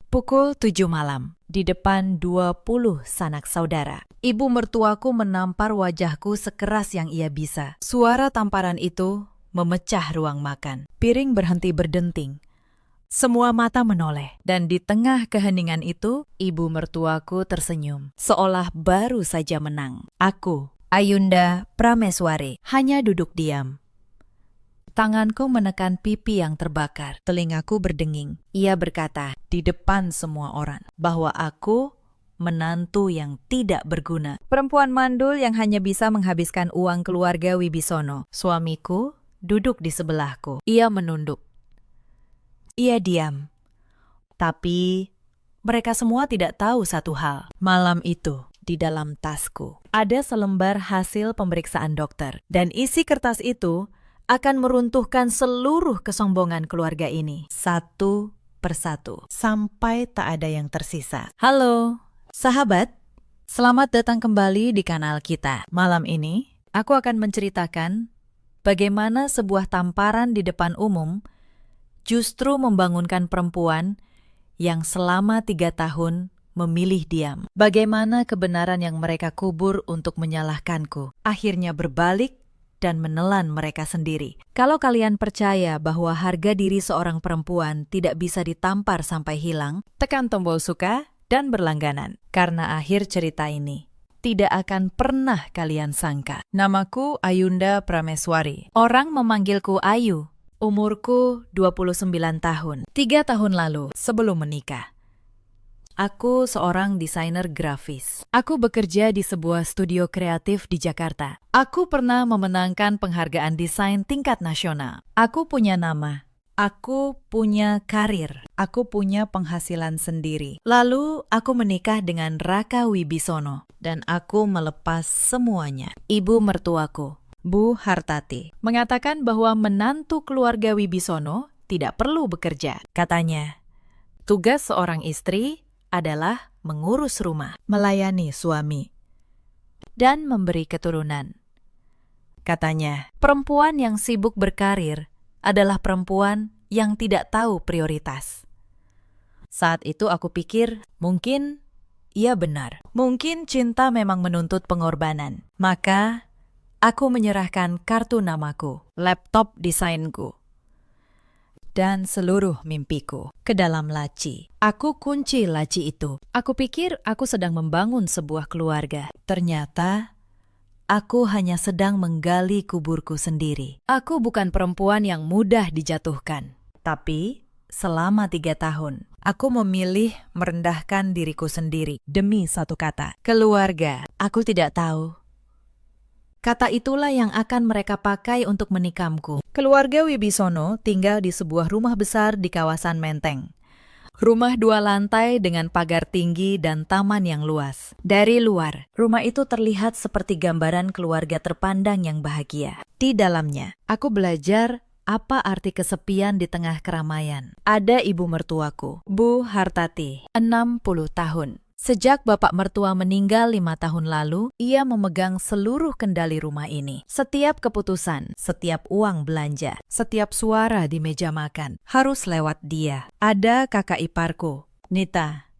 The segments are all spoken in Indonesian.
Pukul 7 malam, di depan 20 sanak saudara. Ibu mertuaku menampar wajahku sekeras yang ia bisa. Suara tamparan itu memecah ruang makan. Piring berhenti berdenting. Semua mata menoleh, dan di tengah keheningan itu, ibu mertuaku tersenyum, seolah baru saja menang. Aku, Ayunda Prameswari, hanya duduk diam. Tanganku menekan pipi yang terbakar, telingaku berdenging. Ia berkata di depan semua orang bahwa aku menantu yang tidak berguna. Perempuan mandul yang hanya bisa menghabiskan uang keluarga Wibisono. Suamiku duduk di sebelahku. Ia menunduk. Ia diam. Tapi mereka semua tidak tahu satu hal. Malam itu, di dalam tasku, ada selembar hasil pemeriksaan dokter. Dan isi kertas itu akan meruntuhkan seluruh kesombongan keluarga ini, satu persatu, sampai tak ada yang tersisa. Halo, sahabat. Selamat datang kembali di kanal kita. Malam ini, aku akan menceritakan bagaimana sebuah tamparan di depan umum justru membangunkan perempuan yang selama 3 tahun memilih diam. Bagaimana kebenaran yang mereka kubur untuk menyalahkanku akhirnya berbalik dan menelan mereka sendiri. Kalau kalian percaya bahwa harga diri seorang perempuan tidak bisa ditampar sampai hilang, tekan tombol suka dan berlangganan. Karena akhir cerita ini tidak akan pernah kalian sangka. Namaku Ayunda Prameswari. Orang memanggilku Ayu. Umurku 29 tahun. 3 tahun lalu sebelum menikah. Aku seorang desainer grafis. Aku bekerja di sebuah studio kreatif di Jakarta. Aku pernah memenangkan penghargaan desain tingkat nasional. Aku punya nama. Aku punya karir. Aku punya penghasilan sendiri. Lalu aku menikah dengan Raka Wibisono. Dan aku melepas semuanya. Ibu mertuaku, Bu Hartati, mengatakan bahwa menantu keluarga Wibisono tidak perlu bekerja. Katanya, tugas seorang istri adalah mengurus rumah, melayani suami, dan memberi keturunan. Katanya, perempuan yang sibuk berkarir adalah perempuan yang tidak tahu prioritas. Saat itu aku pikir, mungkin ia benar. Mungkin cinta memang menuntut pengorbanan. Maka, aku menyerahkan kartu namaku, laptop desainku, dan seluruh mimpiku ke dalam laci. Aku kunci laci itu. Aku pikir aku sedang membangun sebuah keluarga. Ternyata, aku hanya sedang menggali kuburku sendiri. Aku bukan perempuan yang mudah dijatuhkan. Tapi, selama 3 tahun, aku memilih merendahkan diriku sendiri demi satu kata. Keluarga. Aku tidak tahu. Kata itulah yang akan mereka pakai untuk menikamku. Keluarga Wibisono tinggal di sebuah rumah besar di kawasan Menteng. Rumah 2 lantai dengan pagar tinggi dan taman yang luas. Dari luar, rumah itu terlihat seperti gambaran keluarga terpandang yang bahagia. Di dalamnya, aku belajar apa arti kesepian di tengah keramaian. Ada ibu mertuaku, Bu Hartati, 60 tahun. Sejak bapak mertua meninggal 5 tahun lalu, ia memegang seluruh kendali rumah ini. Setiap keputusan, setiap uang belanja, setiap suara di meja makan harus lewat dia. Ada kakak iparku, Nita,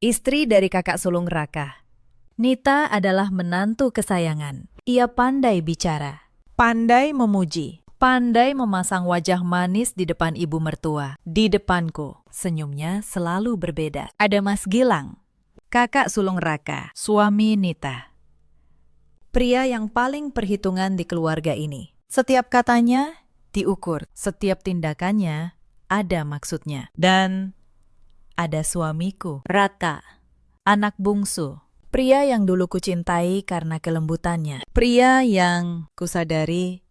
istri dari kakak sulung Raka. Nita adalah menantu kesayangan. Ia pandai bicara, pandai memuji, pandai memasang wajah manis di depan ibu mertua. Di depanku, senyumnya selalu berbeda. Ada Mas Gilang, kakak sulung Raka, suami Nita. Pria yang paling perhitungan di keluarga ini. Setiap katanya diukur, setiap tindakannya ada maksudnya. Dan ada suamiku, Raka, anak bungsu. Pria yang dulu kucintai karena kelembutannya. Pria yang kusadari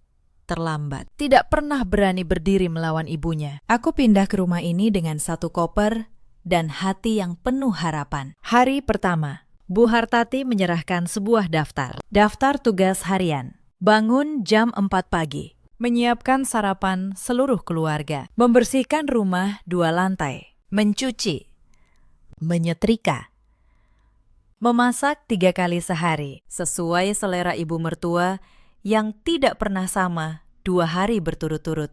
terlambat. Tidak pernah berani berdiri melawan ibunya. Aku pindah ke rumah ini dengan 1 koper dan hati yang penuh harapan. Hari pertama, Bu Hartati menyerahkan sebuah daftar. Daftar tugas harian. Bangun jam 4 pagi. Menyiapkan sarapan seluruh keluarga. Membersihkan rumah 2 lantai. Mencuci. Menyetrika. Memasak 3 kali sehari. Sesuai selera ibu mertua yang tidak pernah sama 2 hari berturut-turut.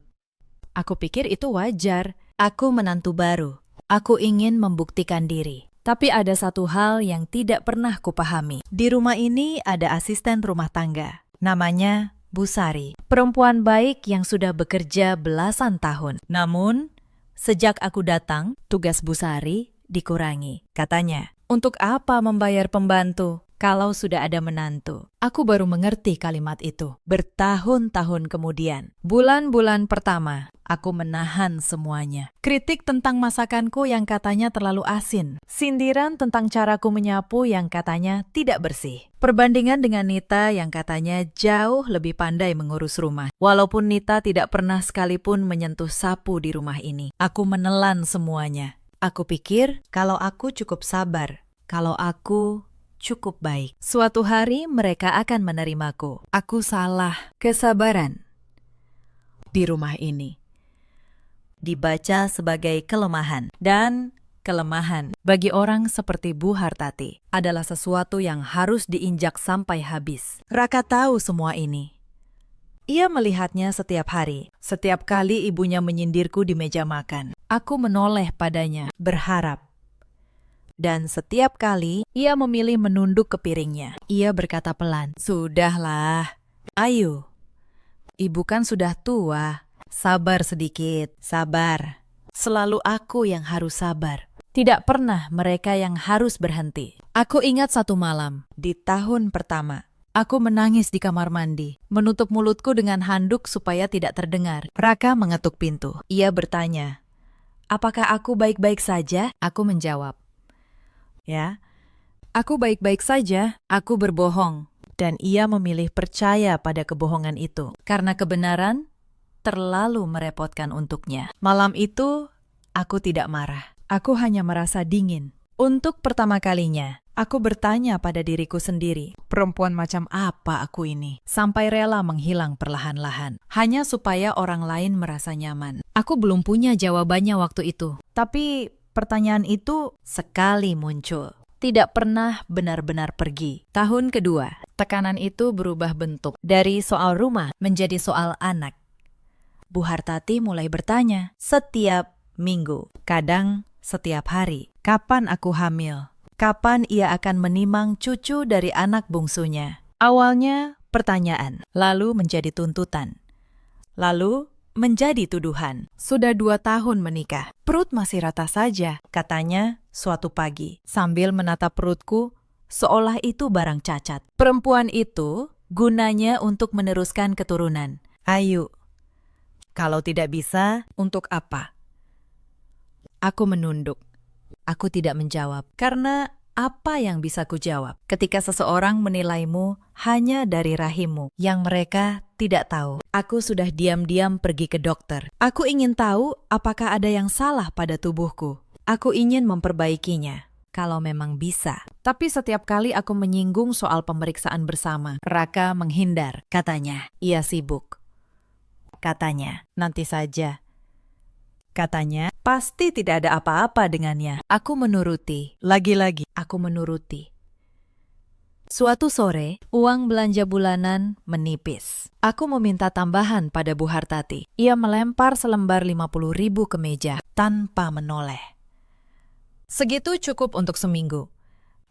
Aku pikir itu wajar. Aku menantu baru. Aku ingin membuktikan diri. Tapi ada satu hal yang tidak pernah kupahami. Di rumah ini ada asisten rumah tangga. Namanya Bu Sari. Perempuan baik yang sudah bekerja belasan tahun. Namun, sejak aku datang, tugas Bu Sari dikurangi. Katanya, untuk apa membayar pembantu kalau sudah ada menantu? Aku baru mengerti kalimat itu. Bertahun-tahun kemudian, bulan-bulan pertama, aku menahan semuanya. Kritik tentang masakanku yang katanya terlalu asin. Sindiran tentang caraku menyapu yang katanya tidak bersih. Perbandingan dengan Nita yang katanya jauh lebih pandai mengurus rumah. Walaupun Nita tidak pernah sekalipun menyentuh sapu di rumah ini. Aku menelan semuanya. Aku pikir kalau aku cukup sabar, kalau aku cukup baik, suatu hari mereka akan menerimaku. Aku salah. Kesabaran di rumah ini dibaca sebagai kelemahan, dan kelemahan bagi orang seperti Bu Hartati adalah sesuatu yang harus diinjak sampai habis. Raka tahu semua ini. Ia melihatnya setiap hari, setiap kali ibunya menyindirku di meja makan. Aku menoleh padanya, berharap. Dan setiap kali ia memilih menunduk ke piringnya. Ia berkata pelan, "Sudahlah, ayo. Ibu kan sudah tua. Sabar sedikit, sabar. Selalu aku yang harus sabar. Tidak pernah mereka yang harus berhenti." Aku ingat satu malam, di tahun pertama. Aku menangis di kamar mandi, menutup mulutku dengan handuk supaya tidak terdengar. Raka mengetuk pintu. Ia bertanya, "Apakah aku baik-baik saja?" Aku menjawab, "Ya, aku baik-baik saja." Aku berbohong, dan ia memilih percaya pada kebohongan itu. Karena kebenaran terlalu merepotkan untuknya. Malam itu, aku tidak marah. Aku hanya merasa dingin. Untuk pertama kalinya, aku bertanya pada diriku sendiri, perempuan macam apa aku ini? Sampai rela menghilang perlahan-lahan, hanya supaya orang lain merasa nyaman. Aku belum punya jawabannya waktu itu. Tapi pertanyaan itu sekali muncul, tidak pernah benar-benar pergi. Tahun kedua, tekanan itu berubah bentuk. Dari soal rumah menjadi soal anak. Bu Hartati mulai bertanya setiap minggu, kadang setiap hari, kapan aku hamil? Kapan ia akan menimang cucu dari anak bungsunya? Awalnya pertanyaan, lalu menjadi tuntutan, lalu menjadi tuduhan. Sudah 2 tahun menikah, perut masih rata saja, katanya suatu pagi, sambil menatap perutku seolah itu barang cacat. Perempuan itu gunanya untuk meneruskan keturunan. Ayo, kalau tidak bisa, untuk apa? Aku menunduk. Aku tidak menjawab, karena apa yang bisa kujawab ketika seseorang menilaimu hanya dari rahimmu yang mereka tidak tahu? Aku sudah diam-diam pergi ke dokter. Aku ingin tahu apakah ada yang salah pada tubuhku. Aku ingin memperbaikinya, kalau memang bisa. Tapi setiap kali aku menyinggung soal pemeriksaan bersama, Raka menghindar. Katanya, ia sibuk. Katanya, nanti saja. Katanya, pasti tidak ada apa-apa dengannya. Aku menuruti. Lagi-lagi, aku menuruti. Suatu sore, uang belanja bulanan menipis. Aku meminta tambahan pada Bu Hartati. Ia melempar selembar 50.000 ke meja tanpa menoleh. Segitu cukup untuk seminggu,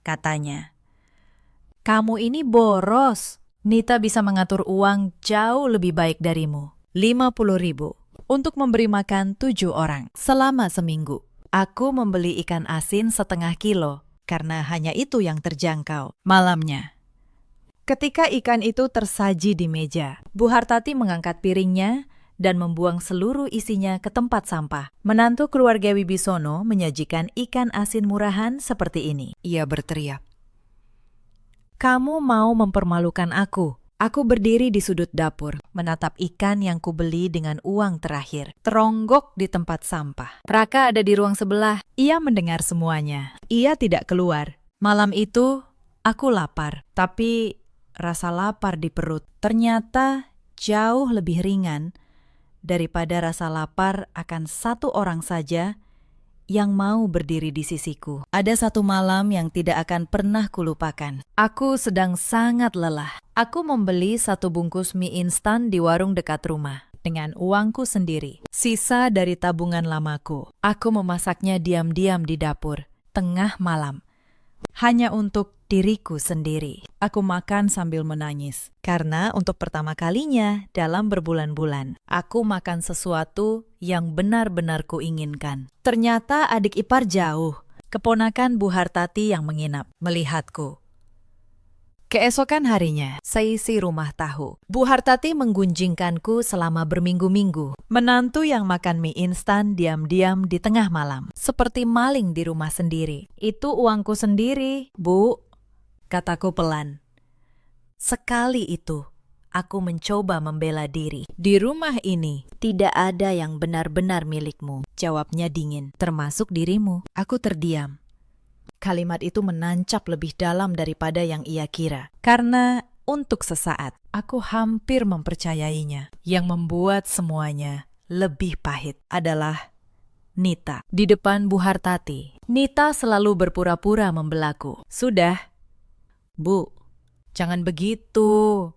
katanya. Kamu ini boros. Nita bisa mengatur uang jauh lebih baik darimu. 50.000. Untuk memberi makan 7 orang selama seminggu. Aku membeli ikan asin 0,5 kilo karena hanya itu yang terjangkau. Malamnya, ketika ikan itu tersaji di meja, Bu Hartati mengangkat piringnya dan membuang seluruh isinya ke tempat sampah. Menantu keluarga Wibisono menyajikan ikan asin murahan seperti ini. Ia berteriak, "Kamu mau mempermalukan aku?" Aku berdiri di sudut dapur, menatap ikan yang kubeli dengan uang terakhir, teronggok di tempat sampah. Raka ada di ruang sebelah. Ia mendengar semuanya. Ia tidak keluar. Malam itu, aku lapar. Tapi rasa lapar di perut ternyata jauh lebih ringan daripada rasa lapar akan satu orang saja yang mau berdiri di sisiku. Ada satu malam yang tidak akan pernah kulupakan. Aku sedang sangat lelah. Aku membeli 1 bungkus mie instan di warung dekat rumah. dengan uangku sendiri, sisa dari tabungan lamaku. Aku memasaknya diam-diam di dapur, tengah malam, hanya untuk diriku sendiri. Aku makan sambil menangis, karena untuk pertama kalinya dalam berbulan-bulan, aku makan sesuatu yang benar-benar kuinginkan. Ternyata adik ipar jauh, keponakan Bu Hartati yang menginap, melihatku. Keesokan harinya, seisi rumah tahu. Bu Hartati menggunjingkanku selama berminggu-minggu. Menantu yang makan mie instan diam-diam di tengah malam, seperti maling di rumah sendiri. Itu uangku sendiri, Bu, kataku pelan. Sekali itu, aku mencoba membela diri. Di rumah ini, tidak ada yang benar-benar milikmu, jawabnya dingin, termasuk dirimu. Aku terdiam. Kalimat itu menancap lebih dalam daripada yang ia kira. Karena untuk sesaat, aku hampir mempercayainya. Yang membuat semuanya lebih pahit adalah Nita. Di depan Bu Hartati, Nita selalu berpura-pura membelaku. Sudah, Bu, jangan begitu.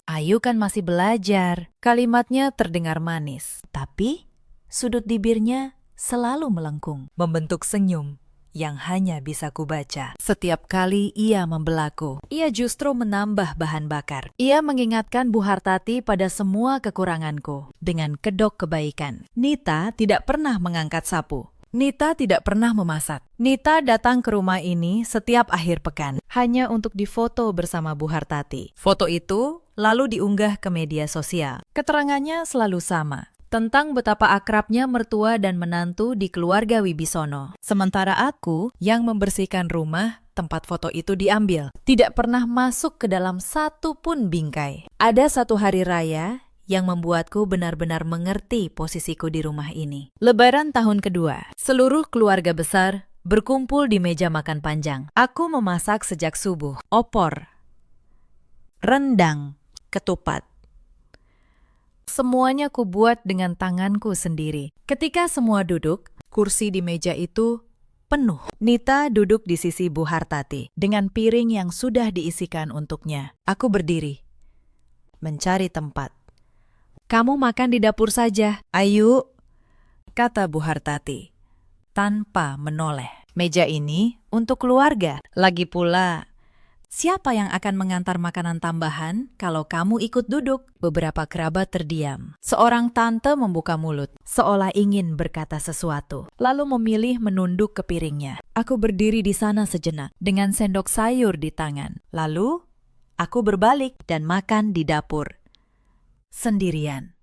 Ayu kan masih belajar. Kalimatnya terdengar manis, tapi sudut bibirnya selalu melengkung, membentuk senyum yang hanya bisa kubaca. Setiap kali ia membelaku, ia justru menambah bahan bakar. Ia mengingatkan Bu Hartati pada semua kekuranganku dengan kedok kebaikan. Nita tidak pernah mengangkat sapu. Nita tidak pernah memasak. Nita datang ke rumah ini setiap akhir pekan, hanya untuk difoto bersama Bu Hartati. Foto itu lalu diunggah ke media sosial. Keterangannya selalu sama, tentang betapa akrabnya mertua dan menantu di keluarga Wibisono. Sementara aku yang membersihkan rumah tempat foto itu diambil, tidak pernah masuk ke dalam satu pun bingkai. Ada satu hari raya yang membuatku benar-benar mengerti posisiku di rumah ini. Lebaran tahun kedua, seluruh keluarga besar berkumpul di meja makan panjang. Aku memasak sejak subuh, opor, rendang, ketupat. Semuanya kubuat dengan tanganku sendiri. Ketika semua duduk, kursi di meja itu penuh. Nita duduk di sisi Bu Hartati dengan piring yang sudah diisikan untuknya. Aku berdiri, mencari tempat. Kamu makan di dapur saja. Ayo, kata Bu Hartati, tanpa menoleh. Meja ini untuk keluarga. Lagi pula, siapa yang akan mengantar makanan tambahan kalau kamu ikut duduk? Beberapa kerabat terdiam. Seorang tante membuka mulut, seolah ingin berkata sesuatu, lalu memilih menunduk ke piringnya. Aku berdiri di sana sejenak, dengan sendok sayur di tangan. Lalu, aku berbalik dan makan di dapur, sendirian.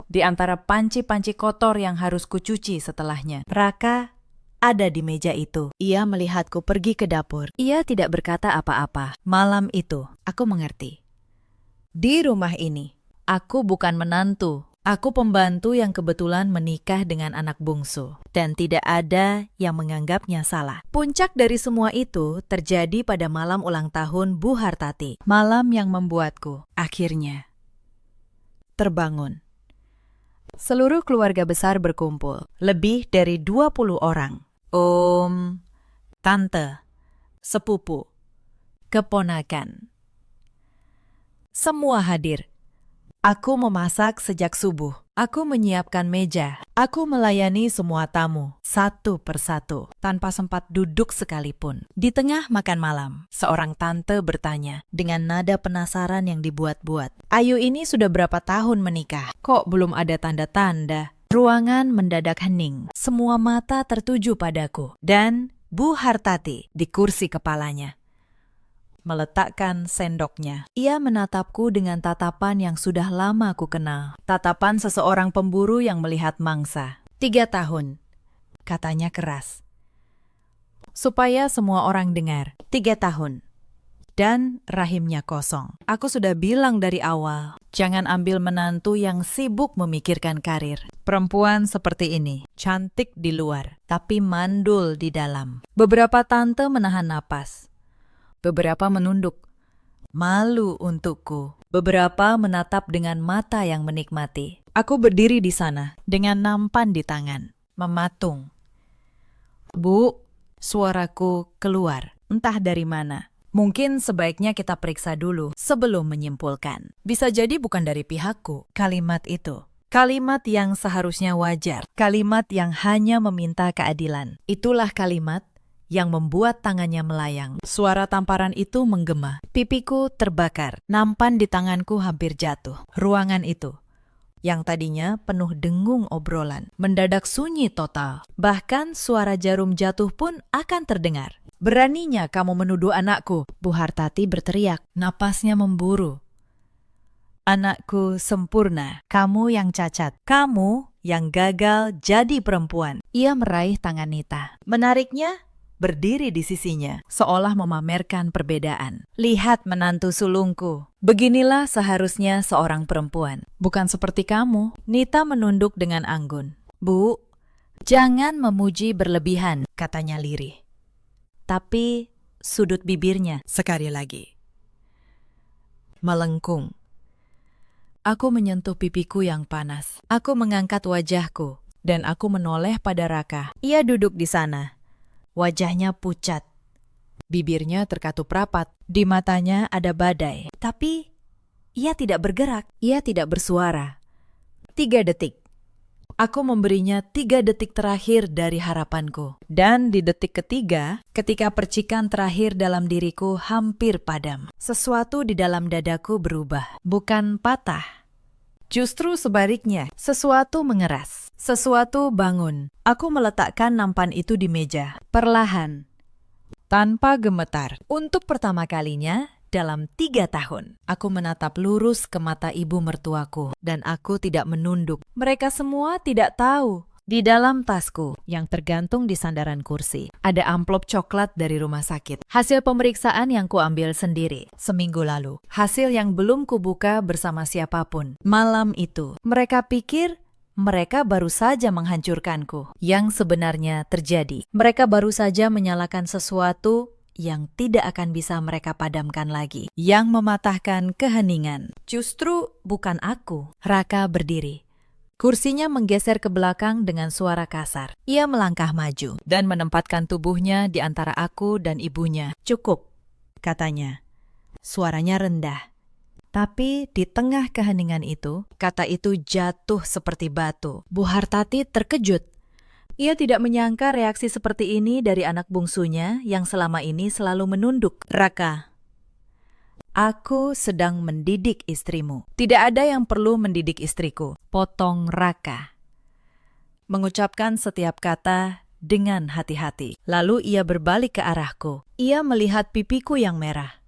Di antara panci-panci kotor yang harus kucuci setelahnya, Raka ada di meja itu. Ia melihatku pergi ke dapur. Ia tidak berkata apa-apa. Malam itu, aku mengerti. Di rumah ini, aku bukan menantu. Aku pembantu yang kebetulan menikah dengan anak bungsu. Dan tidak ada yang menganggapnya salah. Puncak dari semua itu terjadi pada malam ulang tahun Bu Hartati. Malam yang membuatku, akhirnya, terbangun. Seluruh keluarga besar berkumpul. Lebih dari 20 orang. Om, tante, sepupu, keponakan. Semua hadir. Aku memasak sejak subuh. Aku menyiapkan meja. Aku melayani semua tamu, satu persatu, tanpa sempat duduk sekalipun. Di tengah makan malam, seorang tante bertanya, dengan nada penasaran yang dibuat-buat. Ayu ini sudah berapa tahun menikah? Kok belum ada tanda-tanda? Ruangan mendadak hening. Semua mata tertuju padaku. Dan Bu Hartati di kursi kepalanya meletakkan sendoknya. Ia menatapku dengan tatapan yang sudah lama ku kenal. Tatapan seseorang pemburu yang melihat mangsa. 3 tahun, katanya keras. Supaya semua orang dengar. 3 tahun. Dan rahimnya kosong. Aku sudah bilang dari awal, jangan ambil menantu yang sibuk memikirkan karir. Perempuan seperti ini, cantik di luar, tapi mandul di dalam. Beberapa tante menahan napas. Beberapa menunduk, malu untukku. Beberapa menatap dengan mata yang menikmati. Aku berdiri di sana, dengan nampan di tangan, mematung. Bu, suaraku keluar, entah dari mana. Mungkin sebaiknya kita periksa dulu sebelum menyimpulkan. Bisa jadi bukan dari pihakku, kalimat itu. Kalimat yang seharusnya wajar, kalimat yang hanya meminta keadilan. Itulah kalimat yang membuat tangannya melayang. Suara tamparan itu menggema. Pipiku terbakar. Nampan di tanganku hampir jatuh. Ruangan itu, yang tadinya penuh dengung obrolan, mendadak sunyi total. Bahkan suara jarum jatuh pun akan terdengar. Beraninya kamu menuduh anakku, Bu Hartati berteriak. Napasnya memburu. Anakku sempurna, kamu yang cacat. Kamu yang gagal jadi perempuan. Ia meraih tangan Nita. Menariknya, berdiri di sisinya, seolah memamerkan perbedaan. Lihat menantu sulungku. Beginilah seharusnya seorang perempuan. Bukan seperti kamu. Nita menunduk dengan anggun. Bu, jangan memuji berlebihan, katanya lirih. Tapi sudut bibirnya sekali lagi melengkung. Aku menyentuh pipiku yang panas. Aku mengangkat wajahku, dan aku menoleh pada Raka. Ia duduk di sana. Wajahnya pucat. Bibirnya terkatup rapat. Di matanya ada badai. Tapi ia tidak bergerak. Ia tidak bersuara. 3 detik. Aku memberinya 3 detik terakhir dari harapanku. Dan di detik ketiga, ketika percikan terakhir dalam diriku hampir padam, sesuatu di dalam dadaku berubah. Bukan patah. Justru sebaliknya, sesuatu mengeras. Sesuatu bangun. Aku meletakkan nampan itu di meja. Perlahan. Tanpa gemetar. Untuk pertama kalinya dalam 3 tahun. Aku menatap lurus ke mata ibu mertuaku. Dan aku tidak menunduk. Mereka semua tidak tahu. Di dalam tasku yang tergantung di sandaran kursi, ada amplop coklat dari rumah sakit. Hasil pemeriksaan yang kuambil sendiri seminggu lalu. Hasil yang belum kubuka bersama siapapun. Malam itu, mereka pikir mereka baru saja menghancurkanku. Yang sebenarnya terjadi, mereka baru saja menyalakan sesuatu yang tidak akan bisa mereka padamkan lagi. Yang mematahkan keheningan. Justru bukan aku. Raka berdiri. Kursinya menggeser ke belakang dengan suara kasar. Ia melangkah maju dan menempatkan tubuhnya di antara aku dan ibunya. Cukup, katanya. Suaranya rendah. Tapi di tengah keheningan itu, kata itu jatuh seperti batu. Bu Hartati terkejut. Ia tidak menyangka reaksi seperti ini dari anak bungsunya yang selama ini selalu menunduk. Raka, aku sedang mendidik istrimu. Tidak ada yang perlu mendidik istriku. Potong Raka. Mengucapkan setiap kata dengan hati-hati. Lalu ia berbalik ke arahku. Ia melihat pipiku yang merah.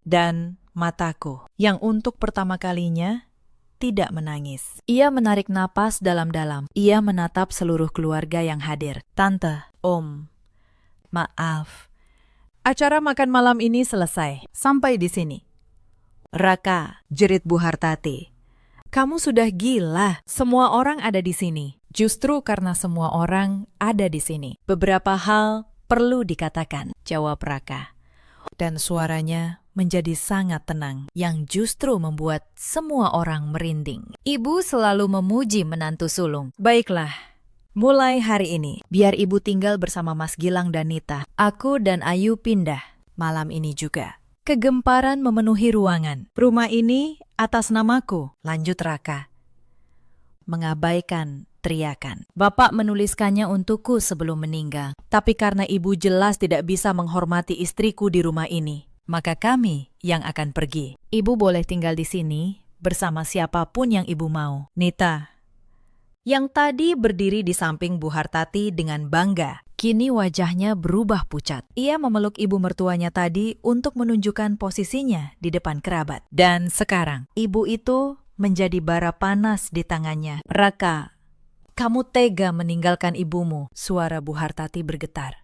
Dan mataku yang untuk pertama kalinya tidak menangis. Ia menarik napas dalam-dalam. Ia menatap seluruh keluarga yang hadir. Tante, Om, maaf. Acara makan malam ini selesai. Sampai di sini. Raka, jerit Bu Hartati. Kamu sudah gila. Semua orang ada di sini. Justru karena semua orang ada di sini, beberapa hal perlu dikatakan, jawab Raka. Dan suaranya menjadi sangat tenang, yang justru membuat semua orang merinding. Ibu selalu memuji menantu sulung. Baiklah, mulai hari ini, biar ibu tinggal bersama Mas Gilang dan Nita. Aku dan Ayu pindah malam ini juga. Kegemparan memenuhi ruangan. Rumah ini atas namaku, lanjut Raka. Mengabaikan teriakan. Bapak menuliskannya untukku sebelum meninggal. Tapi karena ibu jelas tidak bisa menghormati istriku di rumah ini, maka kami yang akan pergi. Ibu boleh tinggal di sini bersama siapapun yang ibu mau. Nita, yang tadi berdiri di samping Bu Hartati dengan bangga, kini wajahnya berubah pucat. Ia memeluk ibu mertuanya tadi untuk menunjukkan posisinya di depan kerabat. Dan sekarang, ibu itu menjadi bara panas di tangannya. Raka, kamu tega meninggalkan ibumu, suara Bu Hartati bergetar.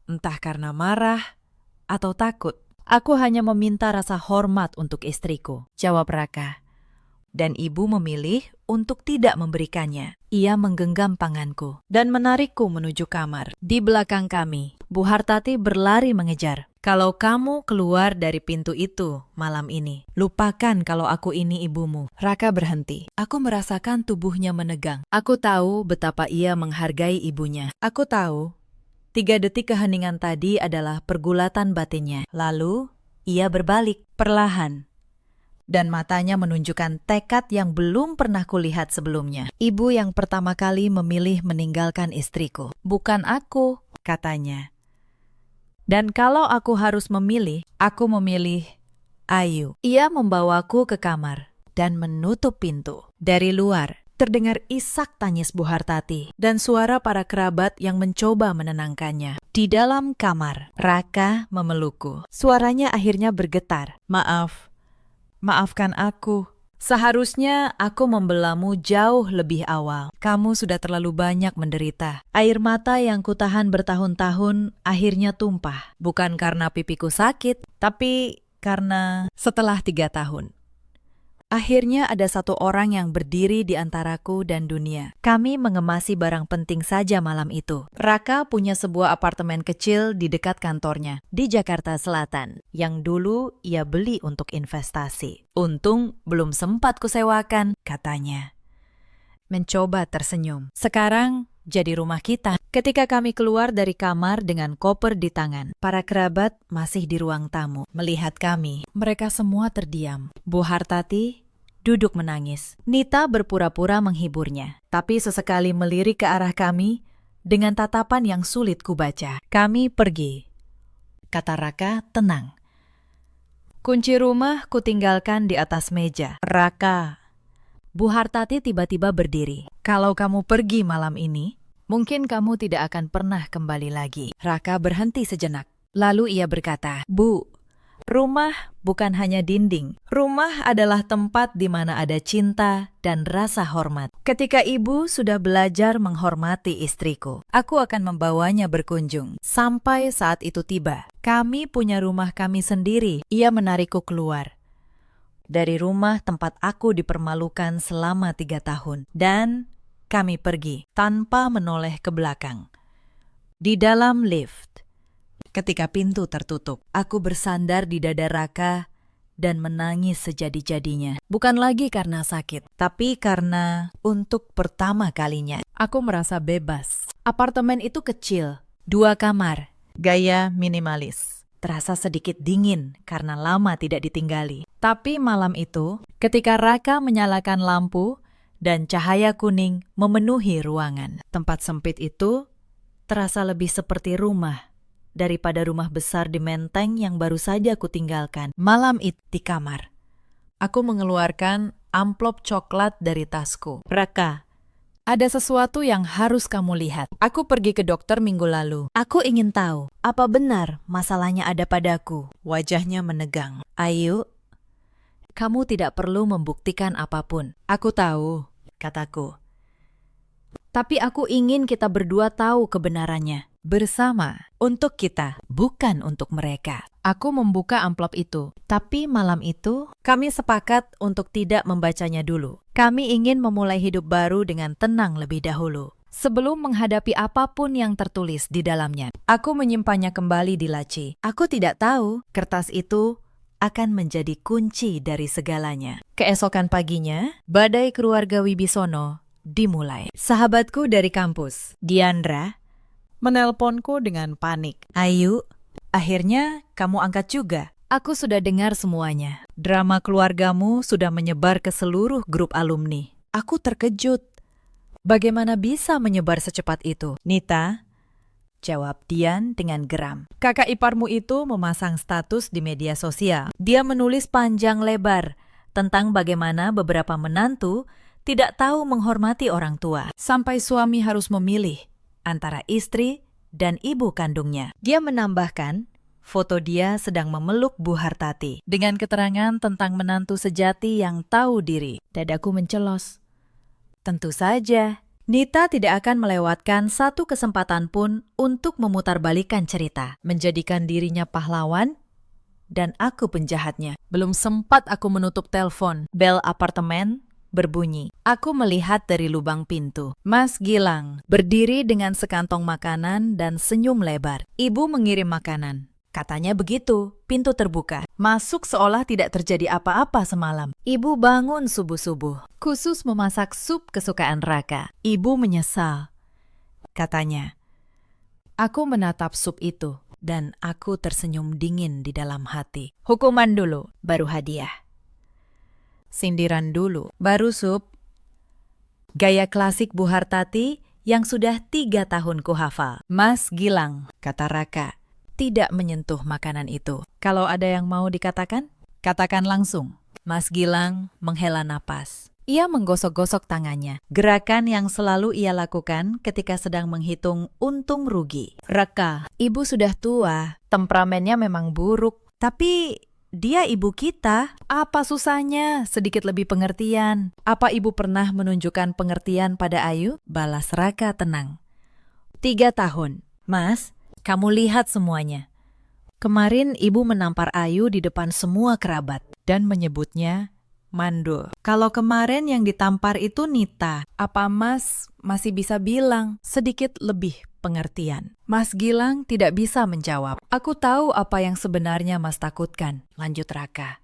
Entah karena marah atau takut. Aku hanya meminta rasa hormat untuk istriku, jawab Raka. Dan ibu memilih untuk tidak memberikannya. Ia menggenggam tanganku dan menarikku menuju kamar. Di belakang kami, Bu Hartati berlari mengejar. Kalau kamu keluar dari pintu itu malam ini, lupakan kalau aku ini ibumu. Raka berhenti. Aku merasakan tubuhnya menegang. Aku tahu betapa ia menghargai ibunya. Aku tahu 3 detik keheningan tadi adalah pergulatan batinnya. Lalu, ia berbalik perlahan. Dan matanya menunjukkan tekad yang belum pernah kulihat sebelumnya. Ibu yang pertama kali memilih meninggalkan istriku. Bukan aku, katanya. Dan kalau aku harus memilih, aku memilih Ayu. Ia membawaku ke kamar dan menutup pintu. Dari luar, terdengar isak tangis Bu Hartati dan suara para kerabat yang mencoba menenangkannya. Di dalam kamar, Raka memelukku. Suaranya akhirnya bergetar. Maafkan aku. Seharusnya aku membelamu jauh lebih awal. Kamu sudah terlalu banyak menderita. Air mata yang kutahan bertahun-tahun akhirnya tumpah. Bukan karena pipiku sakit, tapi karena setelah 3 tahun. Akhirnya ada satu orang yang berdiri di antaraku dan dunia. Kami mengemasi barang penting saja malam itu. Raka punya sebuah apartemen kecil di dekat kantornya, di Jakarta Selatan, yang dulu ia beli untuk investasi. Untung belum sempat kusewakan, katanya. Mencoba tersenyum. Sekarang jadi rumah kita. Ketika kami keluar dari kamar dengan koper di tangan, para kerabat masih di ruang tamu. Melihat kami, mereka semua terdiam. Bu Hartati duduk menangis. Nita berpura-pura menghiburnya, tapi sesekali melirik ke arah kami dengan tatapan yang sulit kubaca. Kami pergi, kata Raka tenang. Kunci rumah kutinggalkan di atas meja. Raka. Bu Hartati tiba-tiba berdiri. Kalau kamu pergi malam ini, mungkin kamu tidak akan pernah kembali lagi. Raka berhenti sejenak. Lalu ia berkata, Bu, rumah bukan hanya dinding. Rumah adalah tempat di mana ada cinta dan rasa hormat. Ketika ibu sudah belajar menghormati istriku, aku akan membawanya berkunjung. Sampai saat itu tiba, kami punya rumah kami sendiri. Ia menarikku keluar dari rumah tempat aku dipermalukan selama 3 tahun. Dan kami pergi tanpa menoleh ke belakang. Di dalam lift, ketika pintu tertutup, aku bersandar di dada Raka dan menangis sejadi-jadinya. Bukan lagi karena sakit, tapi karena untuk pertama kalinya aku merasa bebas. Apartemen itu kecil, 2 kamar, gaya minimalis. Terasa sedikit dingin karena lama tidak ditinggali. Tapi malam itu, ketika Raka menyalakan lampu dan cahaya kuning memenuhi ruangan, tempat sempit itu terasa lebih seperti rumah daripada rumah besar di Menteng yang baru saja kutinggalkan. Malam itu di kamar, aku mengeluarkan amplop coklat dari tasku. Raka, ada sesuatu yang harus kamu lihat. Aku pergi ke dokter minggu lalu. Aku ingin tahu, apa benar masalahnya ada padaku? Wajahnya menegang. Ayu, kamu tidak perlu membuktikan apapun. Aku tahu, kataku. Tapi aku ingin kita berdua tahu kebenarannya. Bersama, untuk kita, bukan untuk mereka. Aku membuka amplop itu, tapi malam itu kami sepakat untuk tidak membacanya dulu. Kami ingin memulai hidup baru dengan tenang lebih dahulu, sebelum menghadapi apapun yang tertulis di dalamnya. Aku menyimpannya kembali di laci. Aku tidak tahu kertas itu akan menjadi kunci dari segalanya. Keesokan paginya, badai keluarga Wibisono dimulai. Sahabatku dari kampus, Diandra, menelponku dengan panik. Ayu, akhirnya kamu angkat juga. Aku sudah dengar semuanya. Drama keluargamu sudah menyebar ke seluruh grup alumni. Aku terkejut. Bagaimana bisa menyebar secepat itu? Nita, jawab Dian dengan geram. Kakak iparmu itu memasang status di media sosial. Dia menulis panjang lebar tentang bagaimana beberapa menantu tidak tahu menghormati orang tua. Sampai suami harus memilih antara istri dan ibu kandungnya. Dia menambahkan, foto dia sedang memeluk Bu Hartati dengan keterangan tentang menantu sejati yang tahu diri. Dadaku mencelos. Tentu saja, Nita tidak akan melewatkan satu kesempatan pun untuk memutarbalikkan cerita, menjadikan dirinya pahlawan dan aku penjahatnya. Belum sempat aku menutup telepon, bel apartemen berbunyi. Aku melihat dari lubang pintu. Mas Gilang berdiri dengan sekantong makanan dan senyum lebar. Ibu mengirim makanan. Katanya begitu. Pintu terbuka. Masuk seolah tidak terjadi apa-apa semalam. Ibu bangun subuh-subuh, khusus memasak sup kesukaan Raka. Ibu menyesal. Katanya, Aku menatap sup itu, dan aku tersenyum dingin di dalam hati. Hukuman dulu, baru hadiah. Sindiran dulu, baru sup. Gaya klasik Bu Hartati yang sudah 3 tahun kuhafal. Mas Gilang, kata Raka, tidak menyentuh makanan itu. Kalau ada yang mau dikatakan, katakan langsung. Mas Gilang menghela napas. Ia menggosok-gosok tangannya, gerakan yang selalu ia lakukan ketika sedang menghitung untung rugi. Raka, ibu sudah tua, temperamennya memang buruk, tapi dia ibu kita. Apa susahnya sedikit lebih pengertian? Apa ibu pernah menunjukkan pengertian pada Ayu? Balas Raka tenang. 3 tahun. Mas, kamu lihat semuanya. Kemarin ibu menampar Ayu di depan semua kerabat dan menyebutnya mandul. Kalau kemarin yang ditampar itu Nita, apa Mas masih bisa bilang sedikit lebih pengertian? Mas Gilang tidak bisa menjawab. Aku tahu apa yang sebenarnya Mas takutkan, lanjut Raka.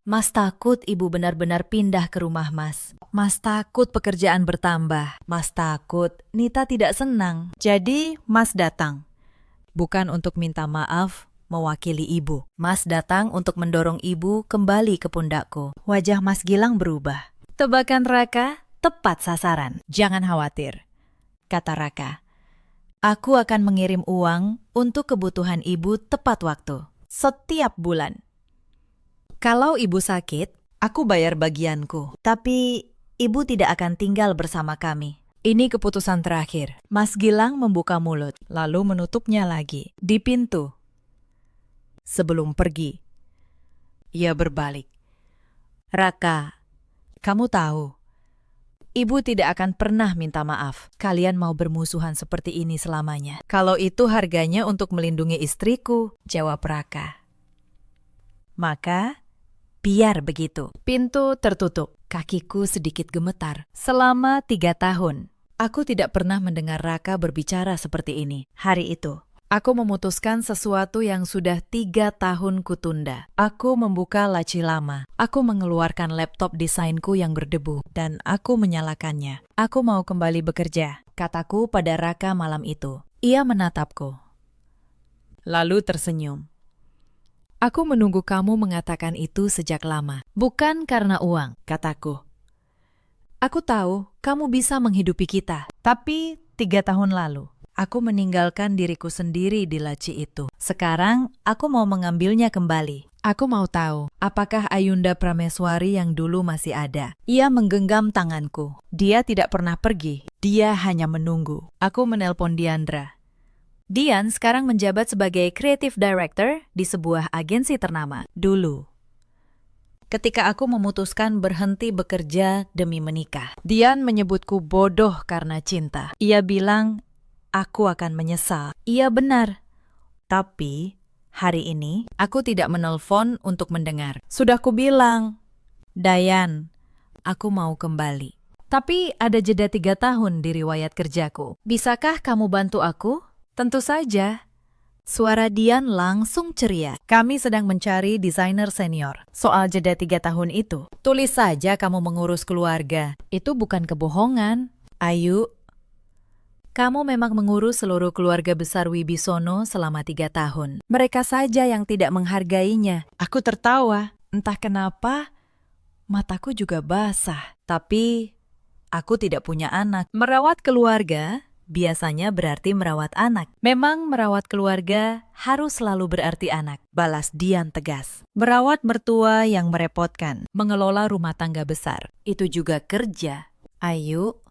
Mas takut ibu benar-benar pindah ke rumah Mas. Mas takut pekerjaan bertambah. Mas takut Nita tidak senang. Jadi Mas datang. Bukan untuk minta maaf, mewakili ibu. Mas datang untuk mendorong ibu kembali ke pundakku. Wajah Mas Gilang berubah. Tebakan Raka tepat sasaran. Jangan khawatir, kata Raka. Aku akan mengirim uang untuk kebutuhan ibu tepat waktu, setiap bulan. Kalau ibu sakit, aku bayar bagianku. Tapi ibu tidak akan tinggal bersama kami. Ini keputusan terakhir. Mas Gilang membuka mulut, lalu menutupnya lagi. Di pintu. Sebelum pergi, ia berbalik. Raka, kamu tahu, ibu tidak akan pernah minta maaf. Kalian mau bermusuhan seperti ini selamanya. Kalau itu harganya untuk melindungi istriku, jawab Raka. Maka, biar begitu. Pintu tertutup. Kakiku sedikit gemetar. Selama 3 tahun, aku tidak pernah mendengar Raka berbicara seperti ini. Hari itu, aku memutuskan sesuatu yang sudah 3 tahun kutunda. Aku membuka laci lama. Aku mengeluarkan laptop desainku yang berdebu, dan aku menyalakannya. Aku mau kembali bekerja, kataku pada Raka malam itu. Ia menatapku, lalu tersenyum. Aku menunggu kamu mengatakan itu sejak lama. Bukan karena uang, kataku. Aku tahu kamu bisa menghidupi kita. Tapi 3 tahun lalu, aku meninggalkan diriku sendiri di laci itu. Sekarang, aku mau mengambilnya kembali. Aku mau tahu, apakah Ayunda Prameswari yang dulu masih ada? Ia menggenggam tanganku. Dia tidak pernah pergi. Dia hanya menunggu. Aku menelpon Diandra. Dian sekarang menjabat sebagai Creative Director di sebuah agensi ternama. Dulu, ketika aku memutuskan berhenti bekerja demi menikah, Dian menyebutku bodoh karena cinta. Ia bilang, aku akan menyesal. Ia benar. Tapi, hari ini, aku tidak menelpon untuk mendengar. Sudah kubilang, Dayan, aku mau kembali. Tapi ada jeda 3 tahun di riwayat kerjaku. Bisakah kamu bantu aku? Tentu saja. Suara Dian langsung ceria. Kami sedang mencari desainer senior. Soal jeda 3 tahun itu, tulis saja kamu mengurus keluarga. Itu bukan kebohongan. Ayu, kamu memang mengurus seluruh keluarga besar Wibisono selama 3 tahun. Mereka saja yang tidak menghargainya. Aku tertawa. Entah kenapa, mataku juga basah. Tapi, aku tidak punya anak. Merawat keluarga biasanya berarti merawat anak. Memang merawat keluarga harus selalu berarti anak, balas Dian tegas. Merawat mertua yang merepotkan, mengelola rumah tangga besar, itu juga kerja. Ayu,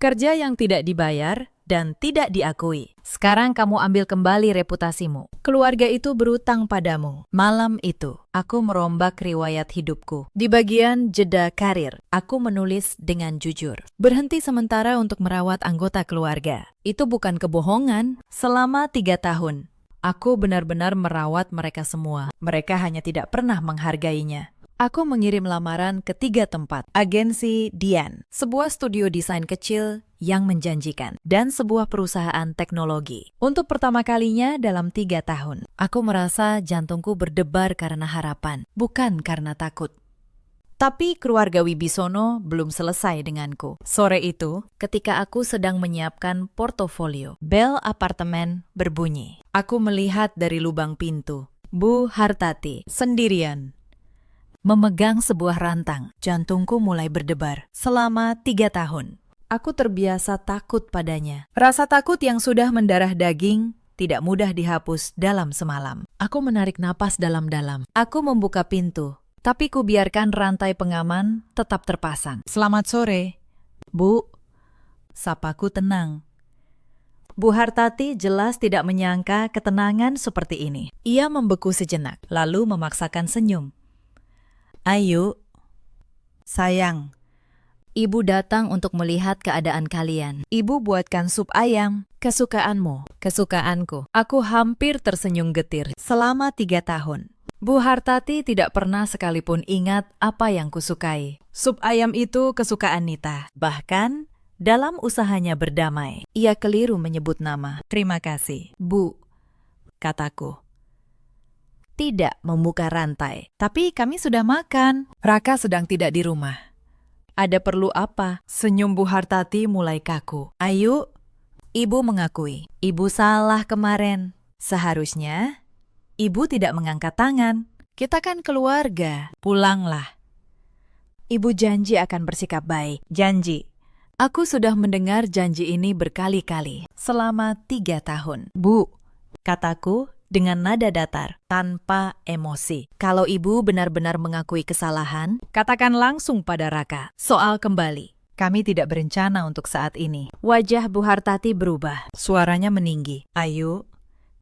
kerja yang tidak dibayar dan tidak diakui. Sekarang kamu ambil kembali reputasimu. Keluarga itu berutang padamu. Malam itu, aku merombak riwayat hidupku. Di bagian jeda karir, aku menulis dengan jujur. Berhenti sementara untuk merawat anggota keluarga. Itu bukan kebohongan. Selama 3 tahun, aku benar-benar merawat mereka semua. Mereka hanya tidak pernah menghargainya. Aku mengirim lamaran ke 3 tempat. Agensi Dian, sebuah studio desain kecil yang menjanjikan, dan sebuah perusahaan teknologi. Untuk pertama kalinya dalam 3 tahun, aku merasa jantungku berdebar karena harapan, bukan karena takut. Tapi keluarga Wibisono belum selesai denganku. Sore itu, ketika aku sedang menyiapkan portofolio, bel apartemen berbunyi. Aku melihat dari lubang pintu. Bu Hartati, sendirian, memegang sebuah rantang. Jantungku mulai berdebar. Selama 3 tahun, aku terbiasa takut padanya. Rasa takut yang sudah mendarah daging tidak mudah dihapus dalam semalam. Aku menarik napas dalam-dalam. Aku membuka pintu, tapi kubiarkan rantai pengaman tetap terpasang. Selamat sore, Bu. Sapaku tenang. Bu Hartati jelas tidak menyangka ketenangan seperti ini. Ia membeku sejenak, lalu memaksakan senyum. Ayu, sayang. Ibu datang untuk melihat keadaan kalian. Ibu buatkan sup ayam. Kesukaanmu, kesukaanku. Aku hampir tersenyum getir. Selama 3 tahun, Bu Hartati tidak pernah sekalipun ingat apa yang kusukai. Sup ayam itu kesukaan Nita. Bahkan, dalam usahanya berdamai, ia keliru menyebut nama. Terima kasih, Bu, kataku. Tidak membuka rantai. Tapi kami sudah makan. Raka sedang tidak di rumah. Ada perlu apa? Senyum Bu Hartati mulai kaku. Ayu, Ibu mengakui. Ibu salah kemarin. Seharusnya, Ibu tidak mengangkat tangan. Kita kan keluarga. Pulanglah. Ibu janji akan bersikap baik. Janji. Aku sudah mendengar janji ini berkali-kali. Selama 3 tahun. Bu, kataku dengan nada datar, tanpa emosi. Kalau Ibu benar-benar mengakui kesalahan, katakan langsung pada Raka. Soal kembali, kami tidak berencana untuk saat ini. Wajah Bu Hartati berubah. Suaranya meninggi. Ayu,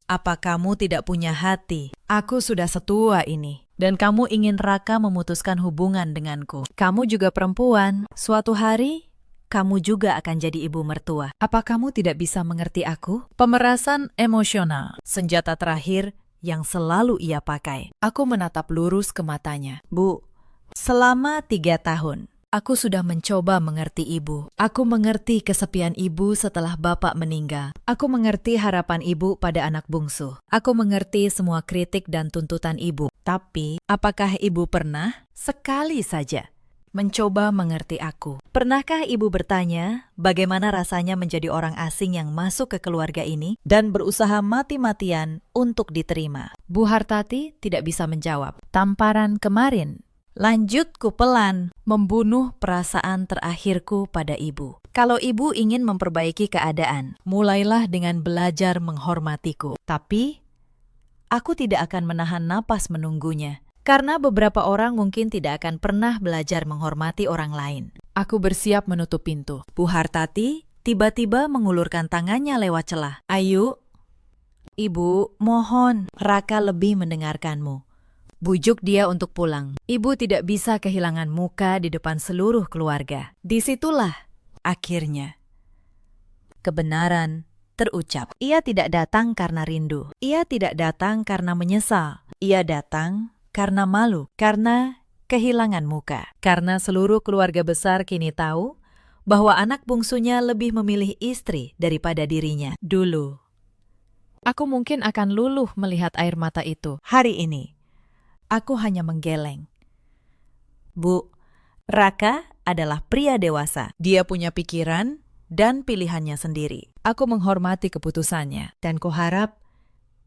apa kamu tidak punya hati? Aku sudah setua ini. Dan kamu ingin Raka memutuskan hubungan denganku. Kamu juga perempuan. Suatu hari, kamu juga akan jadi ibu mertua. Apa kamu tidak bisa mengerti aku? Pemerasan emosional, senjata terakhir yang selalu ia pakai. Aku menatap lurus ke matanya. Bu, selama 3 tahun, aku sudah mencoba mengerti ibu. Aku mengerti kesepian ibu setelah bapak meninggal. Aku mengerti harapan ibu pada anak bungsu. Aku mengerti semua kritik dan tuntutan ibu. Tapi, apakah ibu pernah, sekali saja, mencoba mengerti aku? Pernahkah ibu bertanya bagaimana rasanya menjadi orang asing yang masuk ke keluarga ini dan berusaha mati-matian untuk diterima? Bu Hartati tidak bisa menjawab. Tamparan kemarin, lanjutku pelan, membunuh perasaan terakhirku pada ibu. Kalau ibu ingin memperbaiki keadaan, mulailah dengan belajar menghormatiku. Tapi, aku tidak akan menahan napas menunggunya. Karena beberapa orang mungkin tidak akan pernah belajar menghormati orang lain. Aku bersiap menutup pintu. Bu Hartati tiba-tiba mengulurkan tangannya lewat celah. Ayu, Ibu, mohon, Raka lebih mendengarkanmu. Bujuk dia untuk pulang. Ibu tidak bisa kehilangan muka di depan seluruh keluarga. Disitulah, akhirnya, kebenaran terucap. Ia tidak datang karena rindu. Ia tidak datang karena menyesal. Ia datang karena malu, karena kehilangan muka. Karena seluruh keluarga besar kini tahu bahwa anak bungsunya lebih memilih istri daripada dirinya. Dulu, aku mungkin akan luluh melihat air mata itu. Hari ini, aku hanya menggeleng. Bu, Raka adalah pria dewasa. Dia punya pikiran dan pilihannya sendiri. Aku menghormati keputusannya, dan kuharap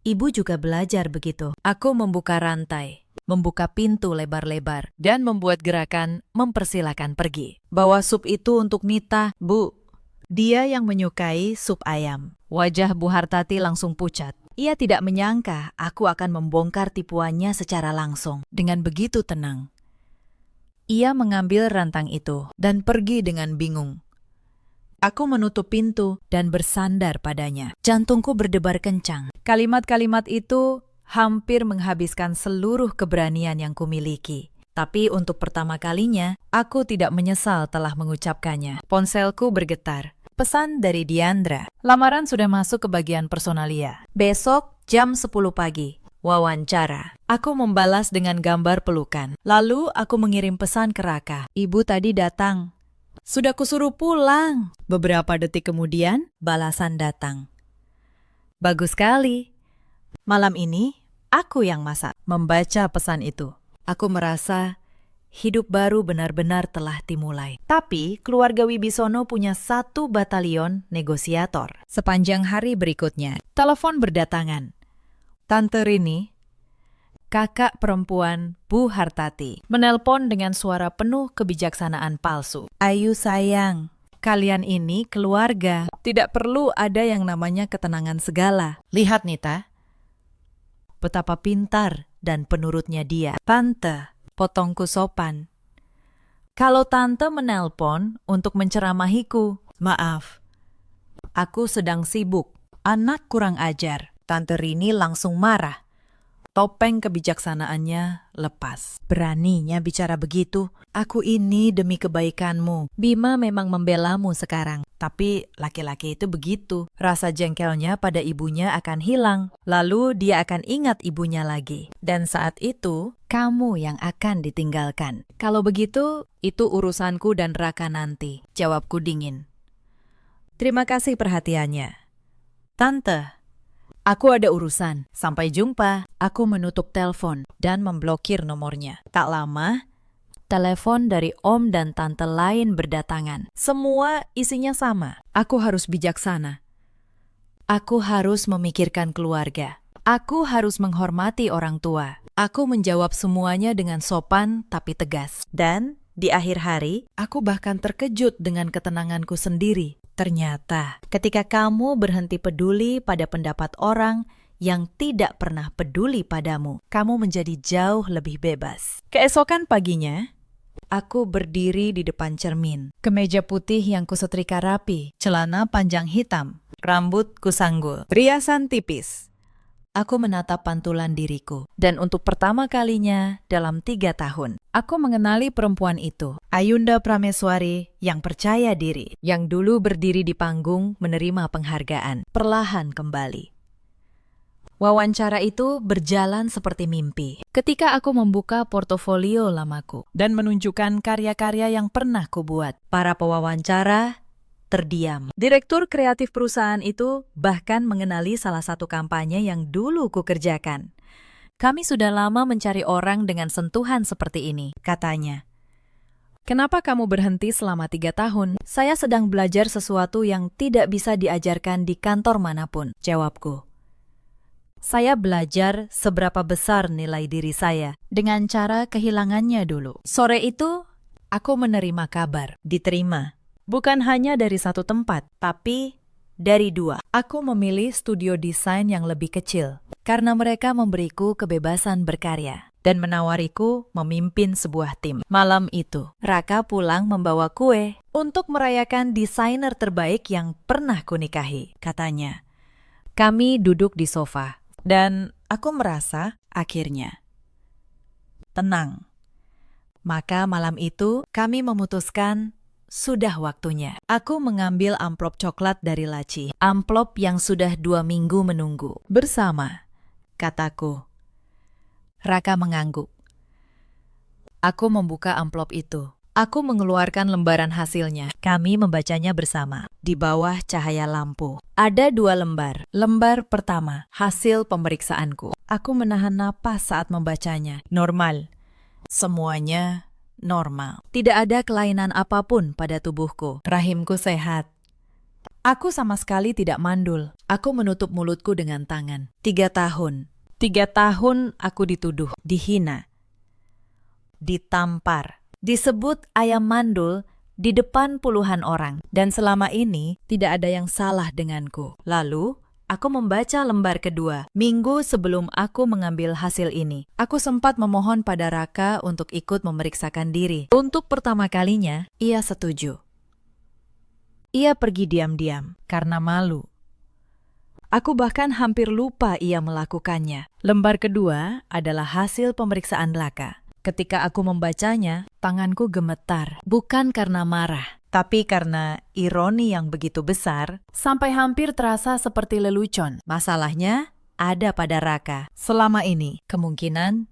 ibu juga belajar begitu. Aku membuka rantai, membuka pintu lebar-lebar, dan membuat gerakan mempersilakan pergi. Bawa sup itu untuk Nita, Bu. Dia yang menyukai sup ayam. Wajah Bu Hartati langsung pucat. Ia tidak menyangka aku akan membongkar tipuannya secara langsung. Dengan begitu tenang, ia mengambil rantang itu dan pergi dengan bingung. Aku menutup pintu dan bersandar padanya. Jantungku berdebar kencang. Kalimat-kalimat itu hampir menghabiskan seluruh keberanian yang kumiliki. Tapi untuk pertama kalinya, aku tidak menyesal telah mengucapkannya. Ponselku bergetar. Pesan dari Diandra. Lamaran sudah masuk ke bagian personalia. Besok jam 10 pagi. Wawancara. Aku membalas dengan gambar pelukan. Lalu aku mengirim pesan ke Raka. Ibu tadi datang. Sudah kusuruh pulang. Beberapa detik kemudian, balasan datang. Bagus sekali. Malam ini, aku yang masak. Membaca pesan itu, aku merasa hidup baru benar-benar telah dimulai. Tapi keluarga Wibisono punya 1 batalion negosiator. Sepanjang hari berikutnya, telepon berdatangan. Tante Rini, kakak perempuan Bu Hartati, menelpon dengan suara penuh kebijaksanaan palsu. Ayu sayang, kalian ini keluarga. Tidak perlu ada yang namanya ketenangan segala. Lihat Nita, betapa pintar dan penurutnya dia. Tante, potongku sopan. Kalau tante menelpon untuk menceramahiku, maaf, aku sedang sibuk. Anak kurang ajar. Tante Rini langsung marah. Topeng kebijaksanaannya lepas. Beraninya bicara begitu. Aku ini demi kebaikanmu. Bima memang membelamu sekarang. Tapi laki-laki itu begitu. Rasa jengkelnya pada ibunya akan hilang. Lalu dia akan ingat ibunya lagi. Dan saat itu, kamu yang akan ditinggalkan. Kalau begitu, itu urusanku dan Raka nanti. Jawabku dingin. Terima kasih perhatiannya. Tante, aku ada urusan. Sampai jumpa. Aku menutup telepon dan memblokir nomornya. Tak lama, telepon dari om dan tante lain berdatangan. Semua isinya sama. Aku harus bijaksana. Aku harus memikirkan keluarga. Aku harus menghormati orang tua. Aku menjawab semuanya dengan sopan tapi tegas. Dan di akhir hari, aku bahkan terkejut dengan ketenanganku sendiri. Ternyata, ketika kamu berhenti peduli pada pendapat orang yang tidak pernah peduli padamu, kamu menjadi jauh lebih bebas. Keesokan paginya, aku berdiri di depan cermin. Kemeja putih yang kusetrika rapi, celana panjang hitam, rambut kusanggul, riasan tipis. Aku menatap pantulan diriku. Dan untuk pertama kalinya dalam 3 tahun, aku mengenali perempuan itu. Ayunda Prameswari yang percaya diri, yang dulu berdiri di panggung menerima penghargaan, perlahan kembali. Wawancara itu berjalan seperti mimpi. Ketika aku membuka portofolio lamaku dan menunjukkan karya-karya yang pernah kubuat, para pewawancara terdiam. Direktur kreatif perusahaan itu bahkan mengenali salah satu kampanye yang dulu kukerjakan. Kami sudah lama mencari orang dengan sentuhan seperti ini, katanya. Kenapa kamu berhenti selama 3 tahun? Saya sedang belajar sesuatu yang tidak bisa diajarkan di kantor manapun, jawabku. Saya belajar seberapa besar nilai diri saya dengan cara kehilangannya dulu. Sore itu, aku menerima kabar. Diterima. Bukan hanya dari 1 tempat, tapi dari 2. Aku memilih studio desain yang lebih kecil, karena mereka memberiku kebebasan berkarya dan menawariku memimpin sebuah tim. Malam itu, Raka pulang membawa kue untuk merayakan desainer terbaik yang pernah kunikahi, katanya. Kami duduk di sofa, dan aku merasa akhirnya tenang. Maka malam itu, kami memutuskan sudah waktunya. Aku mengambil amplop coklat dari laci. Amplop yang sudah 2 minggu menunggu. Bersama, kataku. Raka mengangguk. Aku membuka amplop itu. Aku mengeluarkan lembaran hasilnya. Kami membacanya bersama. Di bawah cahaya lampu. Ada 2 lembar. Lembar pertama, hasil pemeriksaanku. Aku menahan napas saat membacanya. Normal. Semuanya normal. Tidak ada kelainan apapun pada tubuhku. Rahimku sehat. Aku sama sekali tidak mandul. Aku menutup mulutku dengan tangan. 3 tahun. 3 tahun aku dituduh, dihina, ditampar, disebut ayam mandul di depan puluhan orang. Dan selama ini tidak ada yang salah denganku. Lalu, aku membaca lembar kedua. Minggu sebelum aku mengambil hasil ini, aku sempat memohon pada Raka untuk ikut memeriksakan diri. Untuk pertama kalinya, ia setuju. Ia pergi diam-diam karena malu. Aku bahkan hampir lupa ia melakukannya. Lembar kedua adalah hasil pemeriksaan Raka. Ketika aku membacanya, tanganku gemetar. Bukan karena marah, tapi karena ironi yang begitu besar, sampai hampir terasa seperti lelucon. Masalahnya ada pada Raka. Selama ini, kemungkinan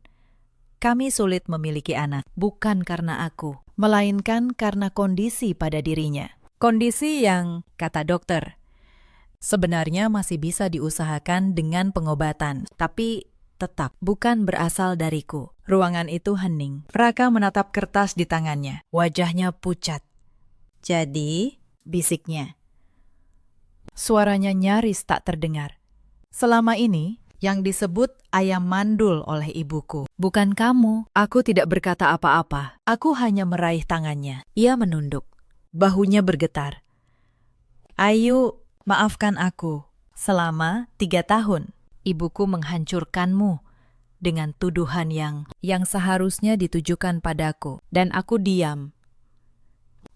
kami sulit memiliki anak. Bukan karena aku, melainkan karena kondisi pada dirinya. Kondisi yang, kata dokter, sebenarnya masih bisa diusahakan dengan pengobatan, tapi tetap, bukan berasal dariku. Ruangan itu hening. Raka menatap kertas di tangannya. Wajahnya pucat. Jadi, bisiknya. Suaranya nyaris tak terdengar. Selama ini, yang disebut ayam mandul oleh ibuku. Bukan kamu. Aku tidak berkata apa-apa. Aku hanya meraih tangannya. Ia menunduk. Bahunya bergetar. Ayu, maafkan aku. Selama 3 tahun, ibuku menghancurkanmu dengan tuduhan yang seharusnya ditujukan padaku. Dan aku diam.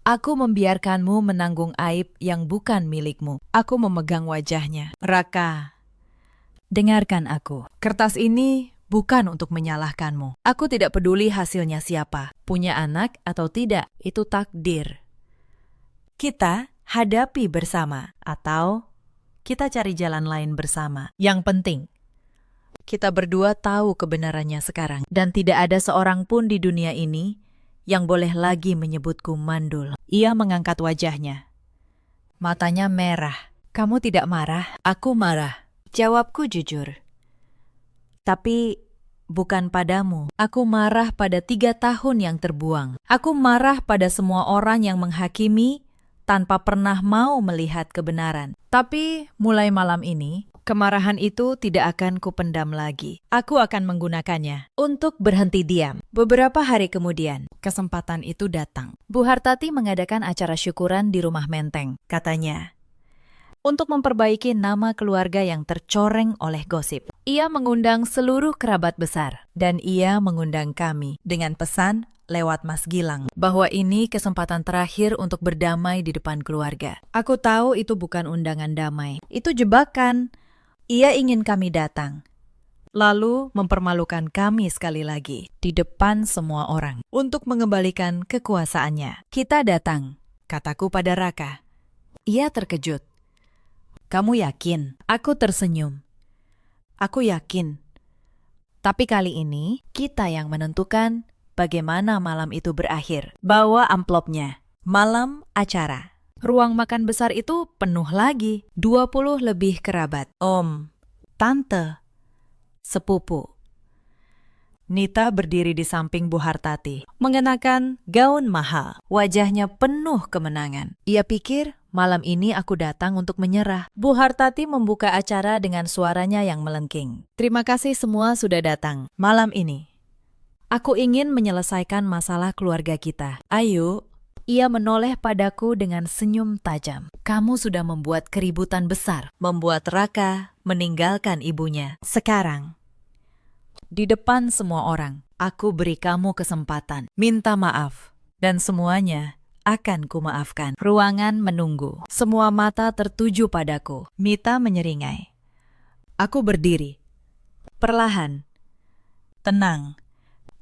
Aku membiarkanmu menanggung aib yang bukan milikmu. Aku memegang wajahnya. Raka, dengarkan aku. Kertas ini bukan untuk menyalahkanmu. Aku tidak peduli hasilnya siapa. Punya anak atau tidak, itu takdir. Kita hadapi bersama. Atau kita cari jalan lain bersama. Yang penting, kita berdua tahu kebenarannya sekarang. Dan tidak ada seorang pun di dunia ini yang boleh lagi menyebutku mandul. Ia mengangkat wajahnya. Matanya merah. Kamu tidak marah? Aku marah. Jawabku jujur. Tapi bukan padamu. Aku marah pada 3 tahun yang terbuang. Aku marah pada semua orang yang menghakimi tanpa pernah mau melihat kebenaran. Tapi mulai malam ini, kemarahan itu tidak akan kupendam lagi. Aku akan menggunakannya untuk berhenti diam. Beberapa hari kemudian, kesempatan itu datang. Bu Hartati mengadakan acara syukuran di rumah Menteng, katanya, untuk memperbaiki nama keluarga yang tercoreng oleh gosip. Ia mengundang seluruh kerabat besar, dan ia mengundang kami dengan pesan lewat Mas Gilang bahwa ini kesempatan terakhir untuk berdamai di depan keluarga. Aku tahu itu bukan undangan damai, itu jebakan. Ia ingin kami datang, lalu mempermalukan kami sekali lagi di depan semua orang untuk mengembalikan kekuasaannya. Kita datang, kataku pada Raka. Ia terkejut. Kamu yakin? Aku tersenyum. Aku yakin. Tapi kali ini, kita yang menentukan bagaimana malam itu berakhir. Bawa amplopnya. Malam acara. Ruang makan besar itu penuh lagi. 20 lebih kerabat. Om, tante, sepupu. Nita berdiri di samping Bu Hartati, mengenakan gaun mahal. Wajahnya penuh kemenangan. Ia pikir malam ini aku datang untuk menyerah. Bu Hartati membuka acara dengan suaranya yang melengking. Terima kasih semua sudah datang. Malam ini, aku ingin menyelesaikan masalah keluarga kita. Ayo. Ia menoleh padaku dengan senyum tajam. Kamu sudah membuat keributan besar, membuat Raka meninggalkan ibunya. Sekarang, di depan semua orang, aku beri kamu kesempatan. Minta maaf, dan semuanya akan kumaafkan. Ruangan menunggu. Semua mata tertuju padaku. Mita menyeringai. Aku berdiri. Perlahan. Tenang.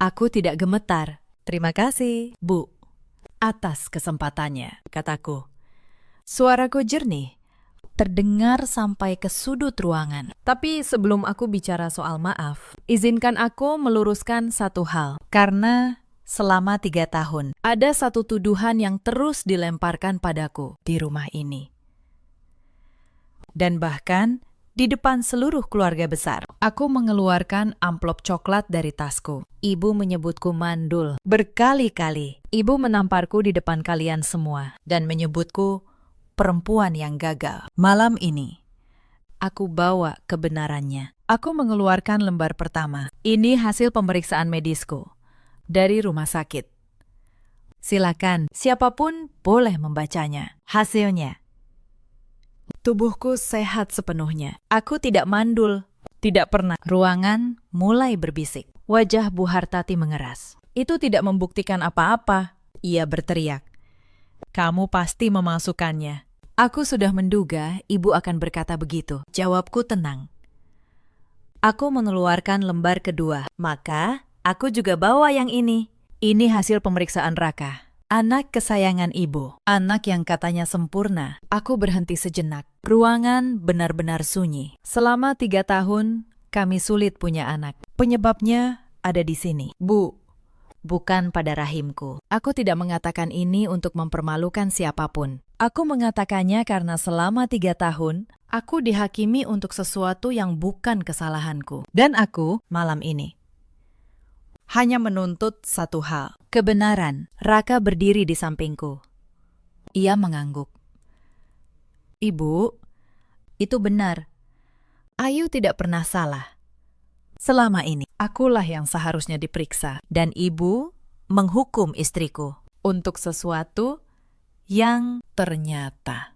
Aku tidak gemetar. Terima kasih, Bu, atas kesempatannya, kataku. Suaraku jernih, terdengar sampai ke sudut ruangan. Tapi sebelum aku bicara soal maaf, izinkan aku meluruskan satu hal. Karena selama 3 tahun, ada satu tuduhan yang terus dilemparkan padaku di rumah ini. Dan bahkan di depan seluruh keluarga besar. Aku mengeluarkan amplop coklat dari tasku. Ibu menyebutku mandul berkali-kali. Ibu menamparku di depan kalian semua dan menyebutku perempuan yang gagal. Malam ini, aku bawa kebenarannya. Aku mengeluarkan lembar pertama. Ini hasil pemeriksaan medisku dari rumah sakit. Silakan, siapapun boleh membacanya. Hasilnya, tubuhku sehat sepenuhnya. Aku tidak mandul. Tidak pernah. Ruangan mulai berbisik. Wajah Bu Hartati mengeras. Itu tidak membuktikan apa-apa. Ia berteriak. Kamu pasti memasukkannya. Aku sudah menduga ibu akan berkata begitu. Jawabku tenang. Aku mengeluarkan lembar kedua. Maka, aku juga bawa yang ini. Ini hasil pemeriksaan Raka. Anak kesayangan ibu. Anak yang katanya sempurna. Aku berhenti sejenak. Ruangan benar-benar sunyi. Selama 3 tahun, kami sulit punya anak. Penyebabnya ada di sini. Bu, bukan pada rahimku. Aku tidak mengatakan ini untuk mempermalukan siapapun. Aku mengatakannya karena selama 3 tahun, aku dihakimi untuk sesuatu yang bukan kesalahanku. Dan aku, malam ini, hanya menuntut satu hal. Kebenaran. Raka berdiri di sampingku. Ia mengangguk. Ibu, itu benar. Ayu tidak pernah salah. Selama ini, akulah yang seharusnya diperiksa. Dan ibu menghukum istriku untuk sesuatu yang ternyata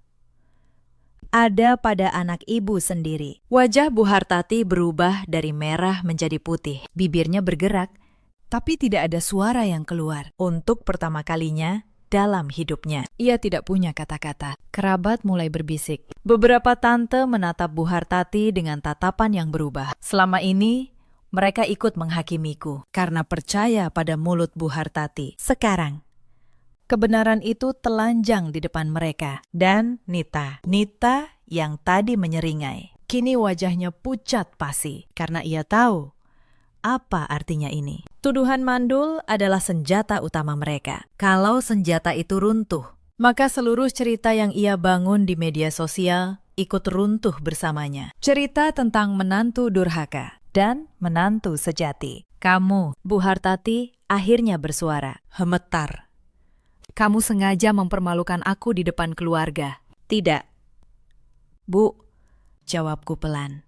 ada pada anak ibu sendiri. Wajah Bu Hartati berubah dari merah menjadi putih. Bibirnya bergerak, tapi tidak ada suara yang keluar. Untuk pertama kalinya dalam hidupnya, ia tidak punya kata-kata. Kerabat mulai berbisik. Beberapa tante menatap Bu Hartati dengan tatapan yang berubah. Selama ini, mereka ikut menghakimiku karena percaya pada mulut Bu Hartati. Sekarang, kebenaran itu telanjang di depan mereka. Dan Nita yang tadi menyeringai, kini wajahnya pucat pasi karena ia tahu apa artinya ini. Tuduhan mandul adalah senjata utama mereka. Kalau senjata itu runtuh, maka seluruh cerita yang ia bangun di media sosial ikut runtuh bersamanya. Cerita tentang menantu durhaka dan menantu sejati. Kamu, Bu Hartati, akhirnya bersuara. Gemetar. Kamu sengaja mempermalukan aku di depan keluarga. Tidak. Bu, jawabku pelan.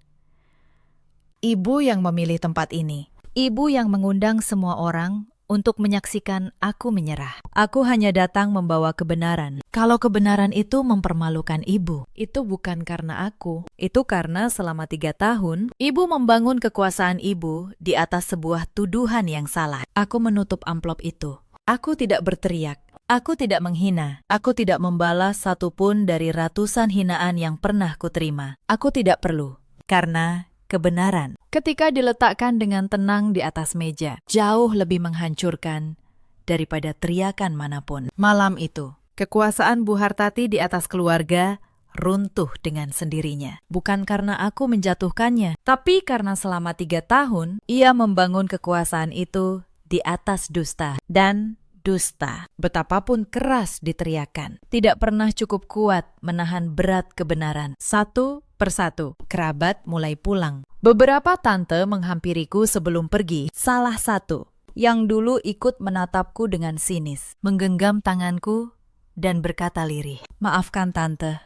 Ibu yang memilih tempat ini. Ibu yang mengundang semua orang untuk menyaksikan aku menyerah. Aku hanya datang membawa kebenaran. Kalau kebenaran itu mempermalukan ibu, itu bukan karena aku. Itu karena selama 3 tahun, ibu membangun kekuasaan ibu di atas sebuah tuduhan yang salah. Aku menutup amplop itu. Aku tidak berteriak. Aku tidak menghina. Aku tidak membalas satupun dari ratusan hinaan yang pernah kuterima. Aku tidak perlu. Karena kebenaran, ketika diletakkan dengan tenang di atas meja, jauh lebih menghancurkan daripada teriakan manapun. Malam itu, kekuasaan Bu Hartati di atas keluarga runtuh dengan sendirinya. Bukan karena aku menjatuhkannya, tapi karena selama 3 tahun, ia membangun kekuasaan itu di atas dusta. Dan dusta, betapapun keras diteriakan, tidak pernah cukup kuat menahan berat kebenaran. Satu persatu, kerabat mulai pulang. Beberapa tante menghampiriku sebelum pergi. Salah satu, yang dulu ikut menatapku dengan sinis, menggenggam tanganku dan berkata lirih, "Maafkan tante.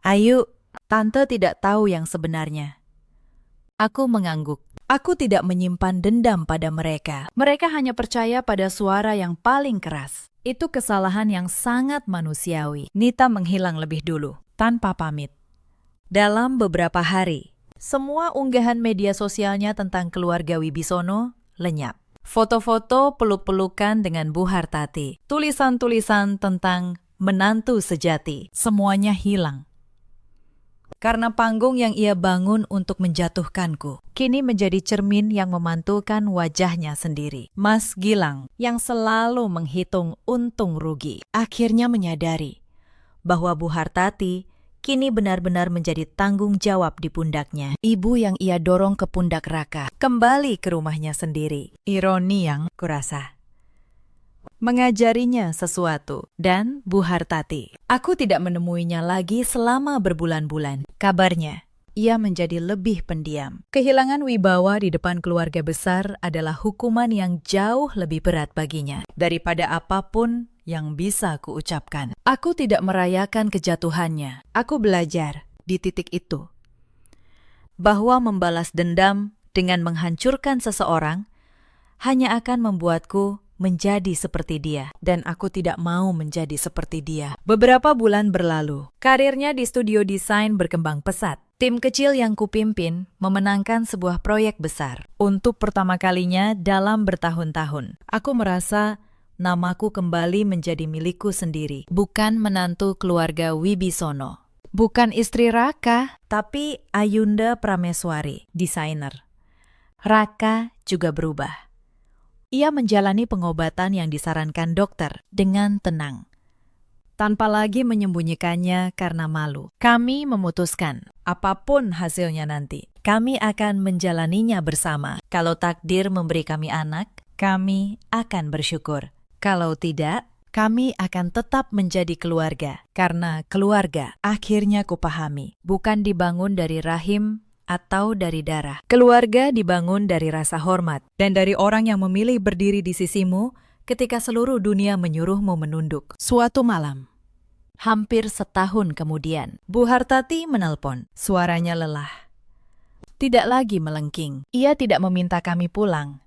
Ayu, tante tidak tahu yang sebenarnya." Aku mengangguk. Aku tidak menyimpan dendam pada mereka. Mereka hanya percaya pada suara yang paling keras. Itu kesalahan yang sangat manusiawi. Nita menghilang lebih dulu, tanpa pamit. Dalam beberapa hari, semua unggahan media sosialnya tentang keluarga Wibisono lenyap. Foto-foto peluk-pelukan dengan Bu Hartati. Tulisan-tulisan tentang menantu sejati. Semuanya hilang. Karena panggung yang ia bangun untuk menjatuhkanku, kini menjadi cermin yang memantulkan wajahnya sendiri. Mas Gilang, yang selalu menghitung untung rugi, akhirnya menyadari bahwa Bu Hartati kini benar-benar menjadi tanggung jawab di pundaknya. Ibu yang ia dorong ke pundak Raka, kembali ke rumahnya sendiri. Ironi yang kurasa mengajarinya sesuatu. Dan Bu Hartati, aku tidak menemuinya lagi selama berbulan-bulan. Kabarnya, ia menjadi lebih pendiam. Kehilangan wibawa di depan keluarga besar adalah hukuman yang jauh lebih berat baginya daripada apapun yang bisa kuucapkan. Aku tidak merayakan kejatuhannya. Aku belajar di titik itu bahwa membalas dendam dengan menghancurkan seseorang hanya akan membuatku menjadi seperti dia, dan aku tidak mau menjadi seperti dia. Beberapa bulan berlalu, karirnya di studio desain berkembang pesat. Tim kecil yang kupimpin memenangkan sebuah proyek besar. Untuk pertama kalinya dalam bertahun-tahun, aku merasa namaku kembali menjadi milikku sendiri. Bukan menantu keluarga Wibisono. Bukan istri Raka, tapi Ayunda Prameswari, desainer. Raka juga berubah. Ia menjalani pengobatan yang disarankan dokter dengan tenang, tanpa lagi menyembunyikannya karena malu. Kami memutuskan, apapun hasilnya nanti, kami akan menjalaninya bersama. Kalau takdir memberi kami anak, kami akan bersyukur. Kalau tidak, kami akan tetap menjadi keluarga. Karena keluarga, akhirnya kupahami, bukan dibangun dari rahim atau dari darah. Keluarga dibangun dari rasa hormat dan dari orang yang memilih berdiri di sisimu ketika seluruh dunia menyuruhmu menunduk. Suatu malam, hampir setahun kemudian, Bu Hartati menelpon. Suaranya lelah. Tidak lagi melengking. Ia tidak meminta kami pulang.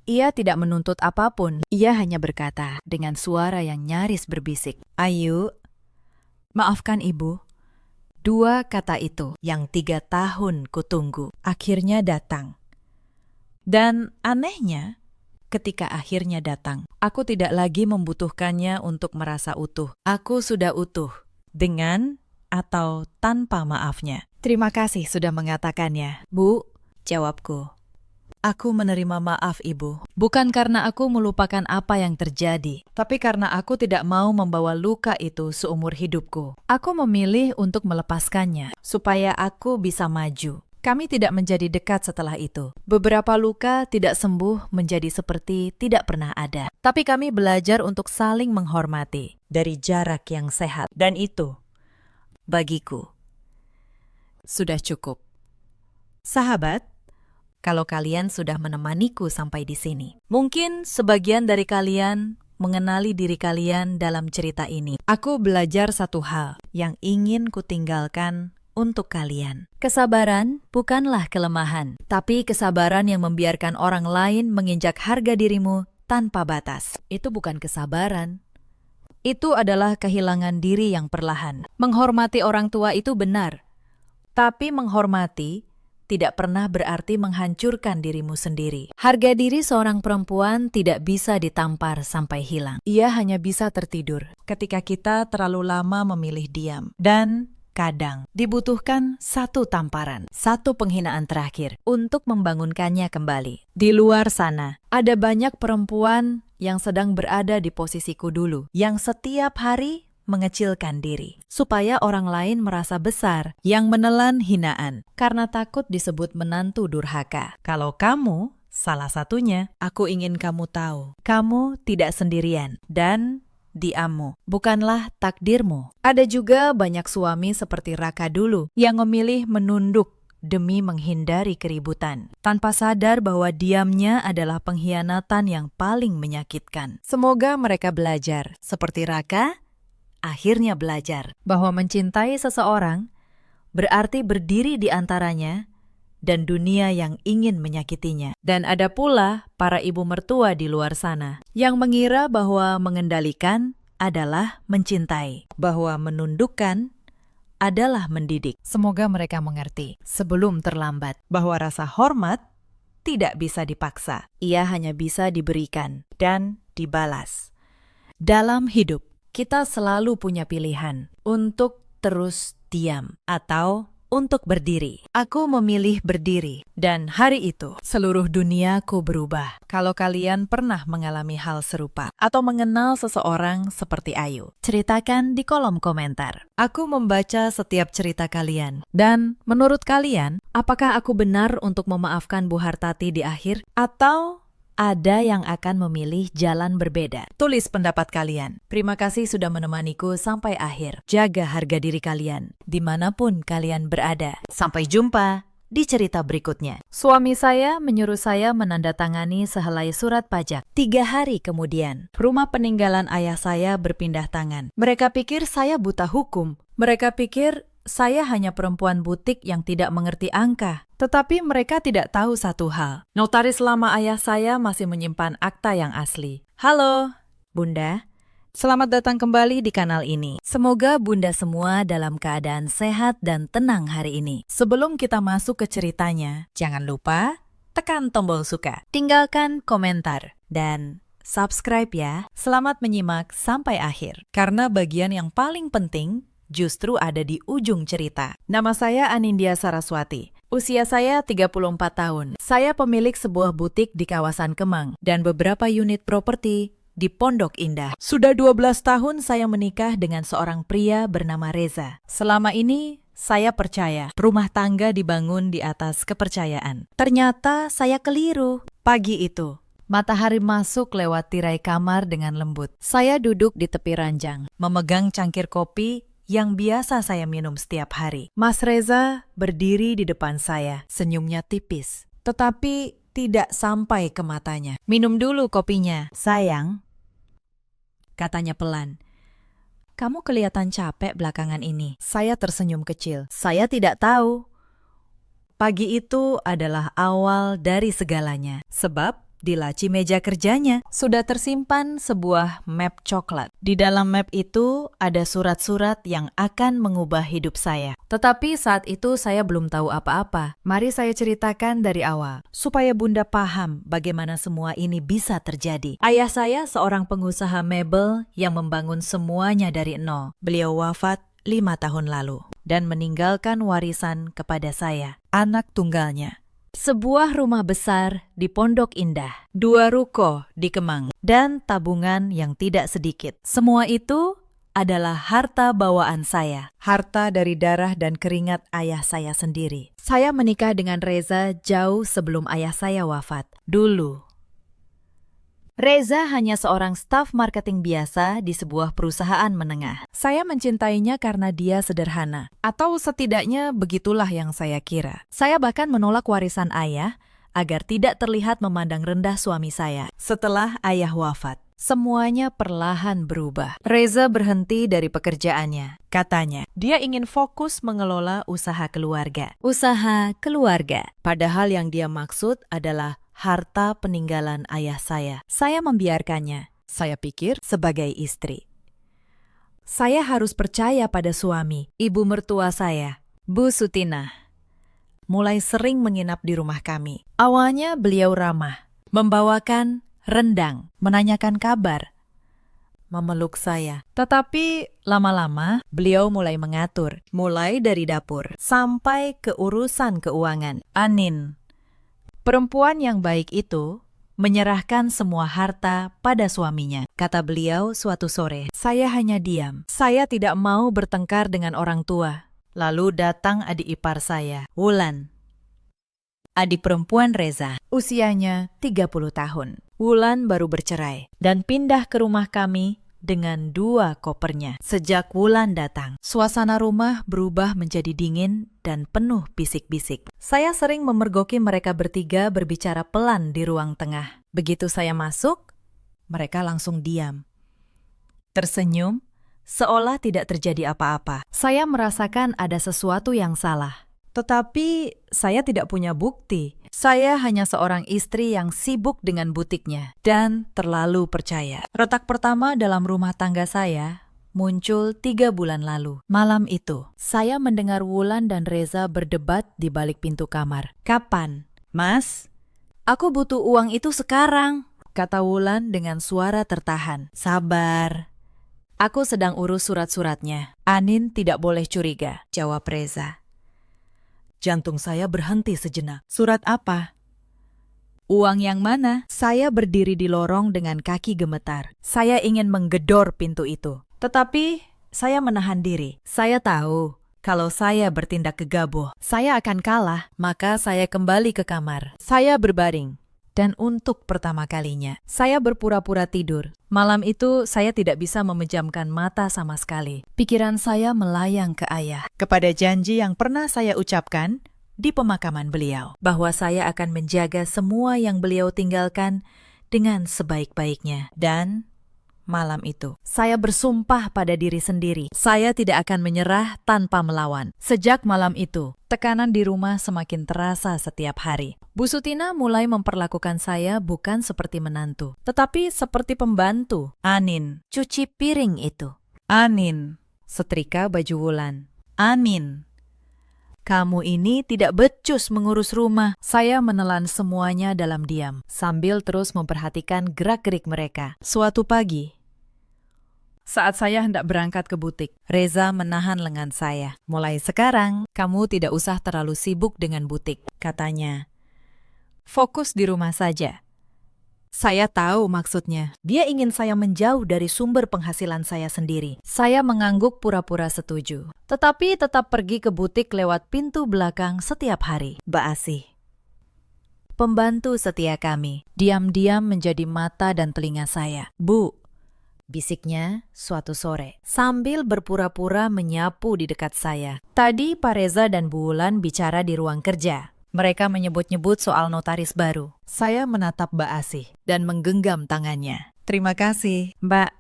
Ia tidak menuntut apapun. Ia hanya berkata dengan suara yang nyaris berbisik, "Ayu, maafkan ibu." 2 kata itu yang 3 tahun kutunggu akhirnya datang. Dan anehnya, ketika akhirnya datang, aku tidak lagi membutuhkannya untuk merasa utuh. Aku sudah utuh, dengan atau tanpa maafnya. Terima kasih sudah mengatakannya, Bu, jawabku. Aku menerima maaf, Ibu. Bukan karena aku melupakan apa yang terjadi, tapi karena aku tidak mau membawa luka itu seumur hidupku. Aku memilih untuk melepaskannya, supaya aku bisa maju. Kami tidak menjadi dekat setelah itu. Beberapa luka tidak sembuh menjadi seperti tidak pernah ada. Tapi kami belajar untuk saling menghormati dari jarak yang sehat. Dan itu, bagiku, sudah cukup. Sahabat, kalau kalian sudah menemaniku sampai di sini, mungkin sebagian dari kalian mengenali diri kalian dalam cerita ini. Aku belajar satu hal yang ingin kutinggalkan untuk kalian. Kesabaran bukanlah kelemahan, tapi kesabaran yang membiarkan orang lain menginjak harga dirimu tanpa batas. Itu bukan kesabaran. Itu adalah kehilangan diri yang perlahan. Menghormati orang tua itu benar, tapi menghormati tidak pernah berarti menghancurkan dirimu sendiri. Harga diri seorang perempuan tidak bisa ditampar sampai hilang. Ia hanya bisa tertidur ketika kita terlalu lama memilih diam. Dan kadang dibutuhkan satu tamparan, satu penghinaan terakhir untuk membangunkannya kembali. Di luar sana, ada banyak perempuan yang sedang berada di posisiku dulu, yang setiap hari mengecilkan diri, supaya orang lain merasa besar, yang menelan hinaan, karena takut disebut menantu durhaka. Kalau kamu salah satunya, aku ingin kamu tahu, kamu tidak sendirian, dan diammu bukanlah takdirmu. Ada juga banyak suami seperti Raka dulu, yang memilih menunduk demi menghindari keributan, tanpa sadar bahwa diamnya adalah pengkhianatan yang paling menyakitkan. Semoga mereka belajar, seperti Raka, akhirnya belajar bahwa mencintai seseorang berarti berdiri di antaranya dan dunia yang ingin menyakitinya. Dan ada pula para ibu mertua di luar sana yang mengira bahwa mengendalikan adalah mencintai, bahwa menundukkan adalah mendidik. Semoga mereka mengerti sebelum terlambat bahwa rasa hormat tidak bisa dipaksa. Ia hanya bisa diberikan dan dibalas. Dalam hidup, kita selalu punya pilihan untuk terus diam atau untuk berdiri. Aku memilih berdiri, dan hari itu seluruh duniaku berubah. Kalau kalian pernah mengalami hal serupa atau mengenal seseorang seperti Ayu, ceritakan di kolom komentar. Aku membaca setiap cerita kalian. Dan menurut kalian, apakah aku benar untuk memaafkan Bu Hartati di akhir? Atau ada yang akan memilih jalan berbeda? Tulis pendapat kalian. Terima kasih sudah menemaniku sampai akhir. Jaga harga diri kalian, dimanapun kalian berada. Sampai jumpa di cerita berikutnya. Suami saya menyuruh saya menandatangani sehelai surat pajak. 3 hari kemudian, rumah peninggalan ayah saya berpindah tangan. Mereka pikir saya buta hukum. Mereka pikir saya hanya perempuan butik yang tidak mengerti angka. Tetapi mereka tidak tahu satu hal. Notaris lama ayah saya masih menyimpan akta yang asli. Halo, Bunda. Selamat datang kembali di kanal ini. Semoga Bunda semua dalam keadaan sehat dan tenang hari ini. Sebelum kita masuk ke ceritanya, jangan lupa tekan tombol suka, tinggalkan komentar, dan subscribe ya. Selamat menyimak sampai akhir. Karena bagian yang paling penting justru ada di ujung cerita. Nama saya Anindya Saraswati. Usia saya 34 tahun. Saya pemilik sebuah butik di kawasan Kemang dan beberapa unit properti di Pondok Indah. Sudah 12 tahun saya menikah dengan seorang pria bernama Reza. Selama ini saya percaya rumah tangga dibangun di atas kepercayaan. Ternyata saya keliru. Pagi itu, Matahari masuk lewat tirai kamar dengan lembut. Saya duduk di tepi ranjang, memegang cangkir kopi yang biasa saya minum setiap hari. Mas Reza berdiri di depan saya, senyumnya tipis, tetapi tidak sampai ke matanya. "Minum dulu kopinya, sayang," katanya pelan. "Kamu kelihatan capek belakangan ini." Saya tersenyum kecil. Saya tidak tahu. Pagi itu adalah awal dari segalanya, sebab di laci meja kerjanya sudah tersimpan sebuah map coklat. Di dalam map itu ada surat-surat yang akan mengubah hidup saya. Tetapi saat itu saya belum tahu apa-apa. Mari saya ceritakan dari awal, supaya Bunda paham bagaimana semua ini bisa terjadi. Ayah saya seorang pengusaha mebel yang membangun semuanya dari nol. Beliau wafat 5 tahun lalu dan meninggalkan warisan kepada saya, anak tunggalnya. Sebuah rumah besar di Pondok Indah, 2 ruko di Kemang, dan tabungan yang tidak sedikit. Semua itu adalah harta bawaan saya, harta dari darah dan keringat ayah saya sendiri. Saya menikah dengan Reza jauh sebelum ayah saya wafat. Dulu, Reza hanya seorang staf marketing biasa di sebuah perusahaan menengah. Saya mencintainya karena dia sederhana, atau setidaknya begitulah yang saya kira. Saya bahkan menolak warisan ayah agar tidak terlihat memandang rendah suami saya. Setelah ayah wafat, semuanya perlahan berubah. Reza berhenti dari pekerjaannya. Katanya, dia ingin fokus mengelola usaha keluarga. Usaha keluarga. Padahal yang dia maksud adalah harta peninggalan ayah saya. Saya membiarkannya. Saya pikir sebagai istri, saya harus percaya pada suami. Ibu mertua saya, Bu Sutina, mulai sering menginap di rumah kami. Awalnya beliau ramah, membawakan rendang, menanyakan kabar, memeluk saya. Tetapi lama-lama beliau mulai mengatur, mulai dari dapur sampai ke urusan keuangan. Anin, perempuan yang baik itu, menyerahkan semua harta pada suaminya. Kata beliau suatu sore, saya hanya diam. Saya tidak mau bertengkar dengan orang tua. Lalu datang adik ipar saya, Wulan, adik perempuan Reza, usianya 30 tahun. Wulan baru bercerai dan pindah ke rumah kami dengan 2 kopernya. Sejak Wulan datang, suasana rumah berubah menjadi dingin dan penuh bisik-bisik. Saya sering memergoki mereka bertiga berbicara pelan di ruang tengah. Begitu saya masuk, mereka langsung diam, tersenyum, seolah tidak terjadi apa-apa. Saya merasakan ada sesuatu yang salah. Tetapi saya tidak punya bukti. Saya hanya seorang istri yang sibuk dengan butiknya dan terlalu percaya. Retak pertama dalam rumah tangga saya muncul 3 bulan lalu. Malam itu, saya mendengar Wulan dan Reza berdebat di balik pintu kamar. "Kapan, Mas? Aku butuh uang itu sekarang," kata Wulan dengan suara tertahan. "Sabar. Aku sedang urus surat-suratnya." "Anin tidak boleh curiga," jawab Reza. Jantung saya berhenti sejenak. "Surat apa? Uang yang mana?" Saya berdiri di lorong dengan kaki gemetar. Saya ingin menggedor pintu itu. Tetapi saya menahan diri. Saya tahu kalau saya bertindak gegabah, saya akan kalah. Maka saya kembali ke kamar. Saya berbaring. Dan untuk pertama kalinya, saya berpura-pura tidur. Malam itu, saya tidak bisa memejamkan mata sama sekali. Pikiran saya melayang ke ayah, kepada janji yang pernah saya ucapkan di pemakaman beliau, bahwa saya akan menjaga semua yang beliau tinggalkan dengan sebaik-baiknya. Dan malam itu, saya bersumpah pada diri sendiri, saya tidak akan menyerah tanpa melawan. Sejak malam itu, tekanan di rumah semakin terasa setiap hari. Bu Sutina mulai memperlakukan saya bukan seperti menantu, tetapi seperti pembantu. "Anin, cuci piring itu." "Anin, setrika baju Wulan." "Anin, kamu ini tidak becus mengurus rumah." Saya menelan semuanya dalam diam, sambil terus memperhatikan gerak-gerik mereka. Suatu pagi, saat saya hendak berangkat ke butik, Reza menahan lengan saya. "Mulai sekarang, kamu tidak usah terlalu sibuk dengan butik," katanya. "Fokus di rumah saja." Saya tahu maksudnya. Dia ingin saya menjauh dari sumber penghasilan saya sendiri. Saya mengangguk pura-pura setuju. Tetapi tetap pergi ke butik lewat pintu belakang setiap hari. Mbak Asih, pembantu setia kami, diam-diam menjadi mata dan telinga saya. Bu, bisiknya suatu sore, sambil berpura-pura menyapu di dekat saya. Tadi Pak Reza dan Bu Wulan bicara di ruang kerja. Mereka menyebut-nyebut soal notaris baru. Saya menatap Mbak Asih dan menggenggam tangannya. Terima kasih, Mbak.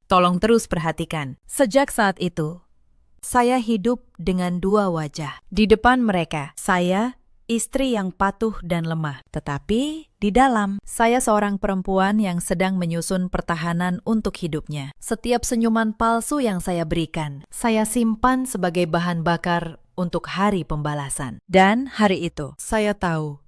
Tolong terus perhatikan. Sejak saat itu, saya hidup dengan dua wajah. Di depan mereka, saya istri yang patuh dan lemah. Tetapi di dalam, saya seorang perempuan yang sedang menyusun pertahanan untuk hidupnya. Setiap senyuman palsu yang saya berikan, saya simpan sebagai bahan bakar untuk hari pembalasan. Dan hari itu, saya tahu,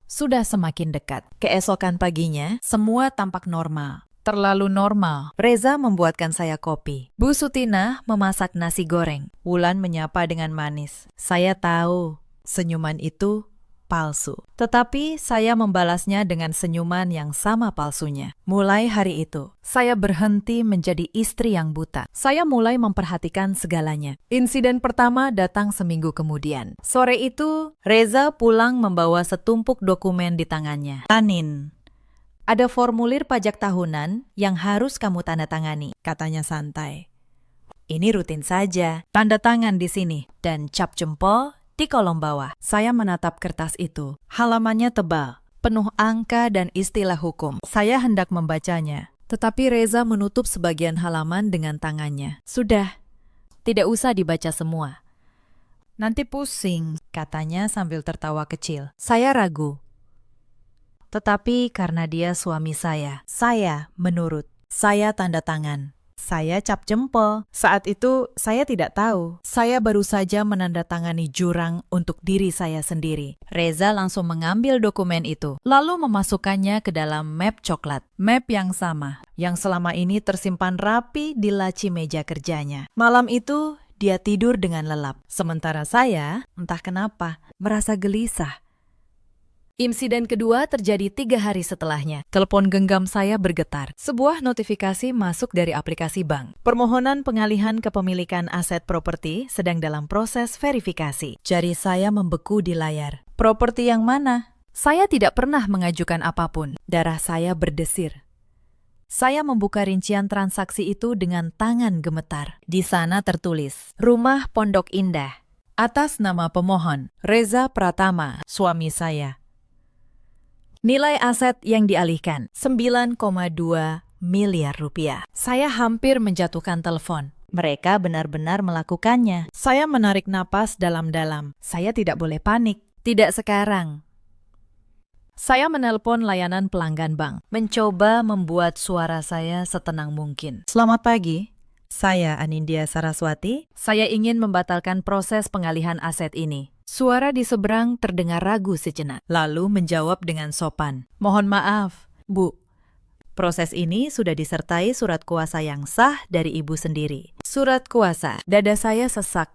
sudah semakin dekat. Keesokan paginya, semua tampak normal. Terlalu normal. Reza membuatkan saya kopi. Bu Sutina memasak nasi goreng. Wulan menyapa dengan manis. Saya tahu, senyuman itu palsu. Tetapi saya membalasnya dengan senyuman yang sama palsunya. Mulai hari itu, saya berhenti menjadi istri yang buta. Saya mulai memperhatikan segalanya. Insiden pertama datang seminggu kemudian. Sore itu, Reza pulang membawa setumpuk dokumen di tangannya. Tanin, ada formulir pajak tahunan yang harus kamu tanda tangani, katanya santai. Ini rutin saja, tanda tangan di sini, dan cap jempol di kolom bawah. Saya menatap kertas itu. Halamannya tebal, penuh angka dan istilah hukum. Saya hendak membacanya, tetapi Reza menutup sebagian halaman dengan tangannya. Sudah, tidak usah dibaca semua. Nanti pusing, katanya sambil tertawa kecil. Saya ragu. Tetapi karena dia suami saya menurut. Saya tanda tangan. Saya cap jempol. Saat itu saya tidak tahu. Saya baru saja menandatangani jurang untuk diri saya sendiri. Reza langsung mengambil dokumen itu, lalu memasukkannya ke dalam map coklat. Map yang sama, yang selama ini tersimpan rapi di laci meja kerjanya. Malam itu, dia tidur dengan lelap. Sementara saya, entah kenapa, merasa gelisah. Insiden kedua terjadi 3 hari setelahnya. Telepon genggam saya bergetar. Sebuah notifikasi masuk dari aplikasi bank. Permohonan pengalihan kepemilikan aset properti sedang dalam proses verifikasi. Jari saya membeku di layar. Properti yang mana? Saya tidak pernah mengajukan apapun. Darah saya berdesir. Saya membuka rincian transaksi itu dengan tangan gemetar. Di sana tertulis, Rumah Pondok Indah. Atas nama pemohon, Reza Pratama, suami saya. Nilai aset yang dialihkan, 9,2 miliar rupiah. Saya hampir menjatuhkan telepon. Mereka benar-benar melakukannya. Saya menarik napas dalam-dalam. Saya tidak boleh panik. Tidak sekarang. Saya menelpon layanan pelanggan bank. Mencoba membuat suara saya setenang mungkin. Selamat pagi. Saya Anindya Saraswati. Saya ingin membatalkan proses pengalihan aset ini. Suara di seberang terdengar ragu sejenak, lalu menjawab dengan sopan. Mohon maaf, Bu. Proses ini sudah disertai surat kuasa yang sah dari Ibu sendiri. Surat kuasa, dada saya sesak.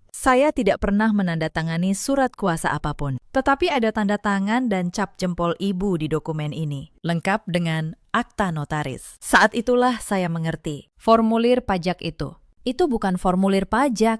Saya tidak pernah menandatangani surat kuasa apapun. Tetapi ada tanda tangan dan cap jempol Ibu di dokumen ini, lengkap dengan akta notaris. Saat itulah saya mengerti. Formulir pajak itu bukan formulir pajak.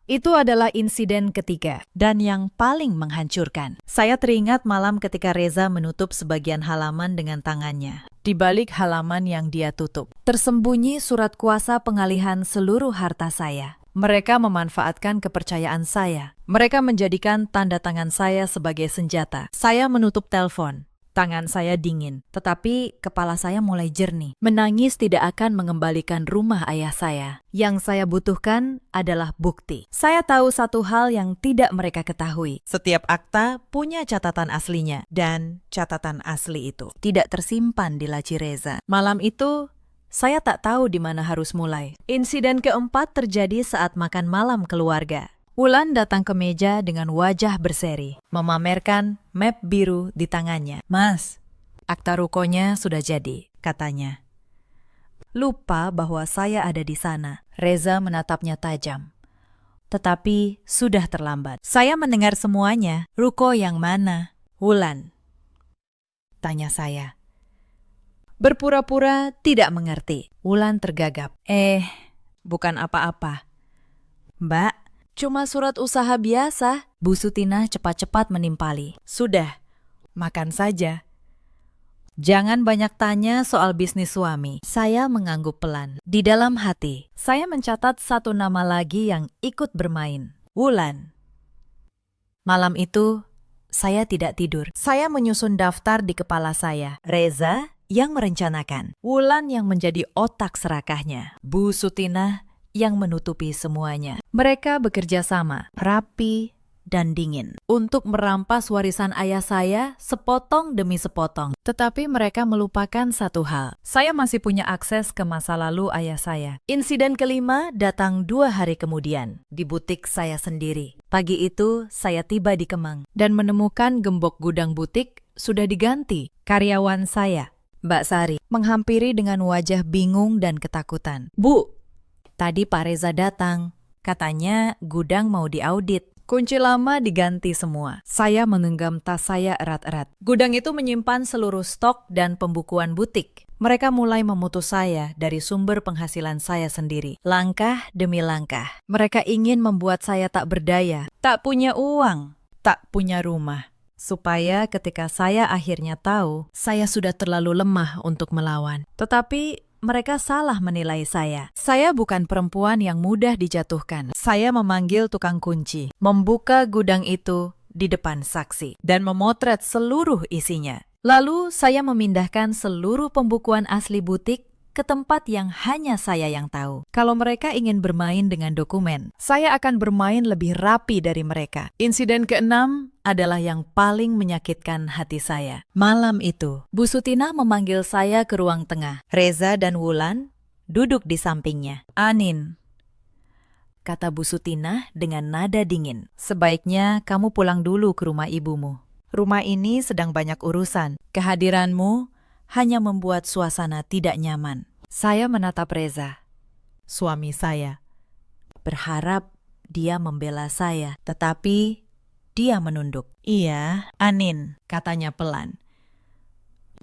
Itu adalah insiden ketiga dan yang paling menghancurkan. Saya teringat malam ketika Reza menutup sebagian halaman dengan tangannya. Di balik halaman yang dia tutup, tersembunyi surat kuasa pengalihan seluruh harta saya. Mereka memanfaatkan kepercayaan saya. Mereka menjadikan tanda tangan saya sebagai senjata. Saya menutup telepon. Tangan saya dingin, tetapi kepala saya mulai jernih. Menangis tidak akan mengembalikan rumah ayah saya. Yang saya butuhkan adalah bukti. Saya tahu satu hal yang tidak mereka ketahui. Setiap akta punya catatan aslinya, dan catatan asli itu tidak tersimpan di laci Reza. Malam itu, saya tak tahu di mana harus mulai. Insiden keempat terjadi saat makan malam keluarga. Wulan datang ke meja dengan wajah berseri, memamerkan map biru di tangannya. Mas, akta rukonya sudah jadi, katanya. Lupa bahwa saya ada di sana. Reza menatapnya tajam. Tetapi sudah terlambat. Saya mendengar semuanya. Ruko yang mana? Wulan, tanya saya. Berpura-pura tidak mengerti. Wulan tergagap. Bukan apa-apa. Mbak, cuma surat usaha biasa. Bu Sutina cepat-cepat menimpali. Sudah, Makan saja. Jangan banyak tanya soal bisnis suami. Saya mengangguk pelan. Di dalam hati, saya mencatat satu nama lagi yang ikut bermain. Wulan. Malam itu, saya tidak tidur. Saya menyusun daftar di kepala saya. Reza yang merencanakan. Wulan yang menjadi otak serakahnya. Bu Sutinah yang menutupi semuanya. Mereka bekerja sama, rapi dan dingin, untuk merampas warisan ayah saya sepotong demi sepotong. Tetapi mereka melupakan satu hal. Saya masih punya akses ke masa lalu ayah saya. Insiden kelima datang 2 hari kemudian, di butik saya sendiri. Pagi itu, saya tiba di Kemang dan menemukan gembok gudang butik sudah diganti. Karyawan saya, Mbak Sari, menghampiri dengan wajah bingung dan ketakutan. Bu, tadi Pak Reza datang. Katanya gudang mau diaudit. Kunci lama diganti semua. Saya menggenggam tas saya erat-erat. Gudang itu menyimpan seluruh stok dan pembukuan butik. Mereka mulai memutus saya dari sumber penghasilan saya sendiri. Langkah demi langkah. Mereka ingin membuat saya tak berdaya, tak punya uang, tak punya rumah. Supaya ketika saya akhirnya tahu, saya sudah terlalu lemah untuk melawan. Tetapi mereka salah menilai saya. Saya bukan perempuan yang mudah dijatuhkan. Saya memanggil tukang kunci, membuka gudang itu di depan saksi, dan memotret seluruh isinya. Lalu saya memindahkan seluruh pembukuan asli butik ke tempat yang hanya saya yang tahu. Kalau mereka ingin bermain dengan dokumen, saya akan bermain lebih rapi dari mereka. Insiden keenam adalah yang paling menyakitkan hati saya. Malam itu, Bu Sutinah memanggil saya ke ruang tengah. Reza dan Wulan duduk di sampingnya. Anin, kata Bu Sutinah dengan nada dingin, sebaiknya kamu pulang dulu ke rumah ibumu. Rumah ini sedang banyak urusan. Kehadiranmu hanya membuat suasana tidak nyaman. Saya menatap Reza, suami saya, berharap dia membela saya, tetapi dia menunduk. Iya, Anin, katanya pelan.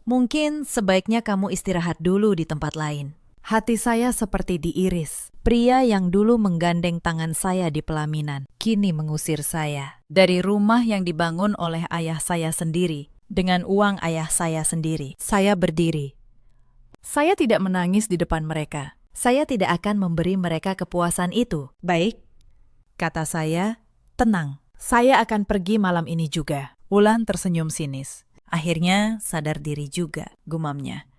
Mungkin sebaiknya kamu istirahat dulu di tempat lain. Hati saya seperti diiris. Pria yang dulu menggandeng tangan saya di pelaminan, kini mengusir saya dari rumah yang dibangun oleh ayah saya sendiri. Dengan uang ayah saya sendiri, saya berdiri. Saya tidak menangis di depan mereka. Saya tidak akan memberi mereka kepuasan itu. Baik, kata saya, tenang. Saya akan pergi malam ini juga. Wulan tersenyum sinis. Akhirnya sadar diri juga, gumamnya.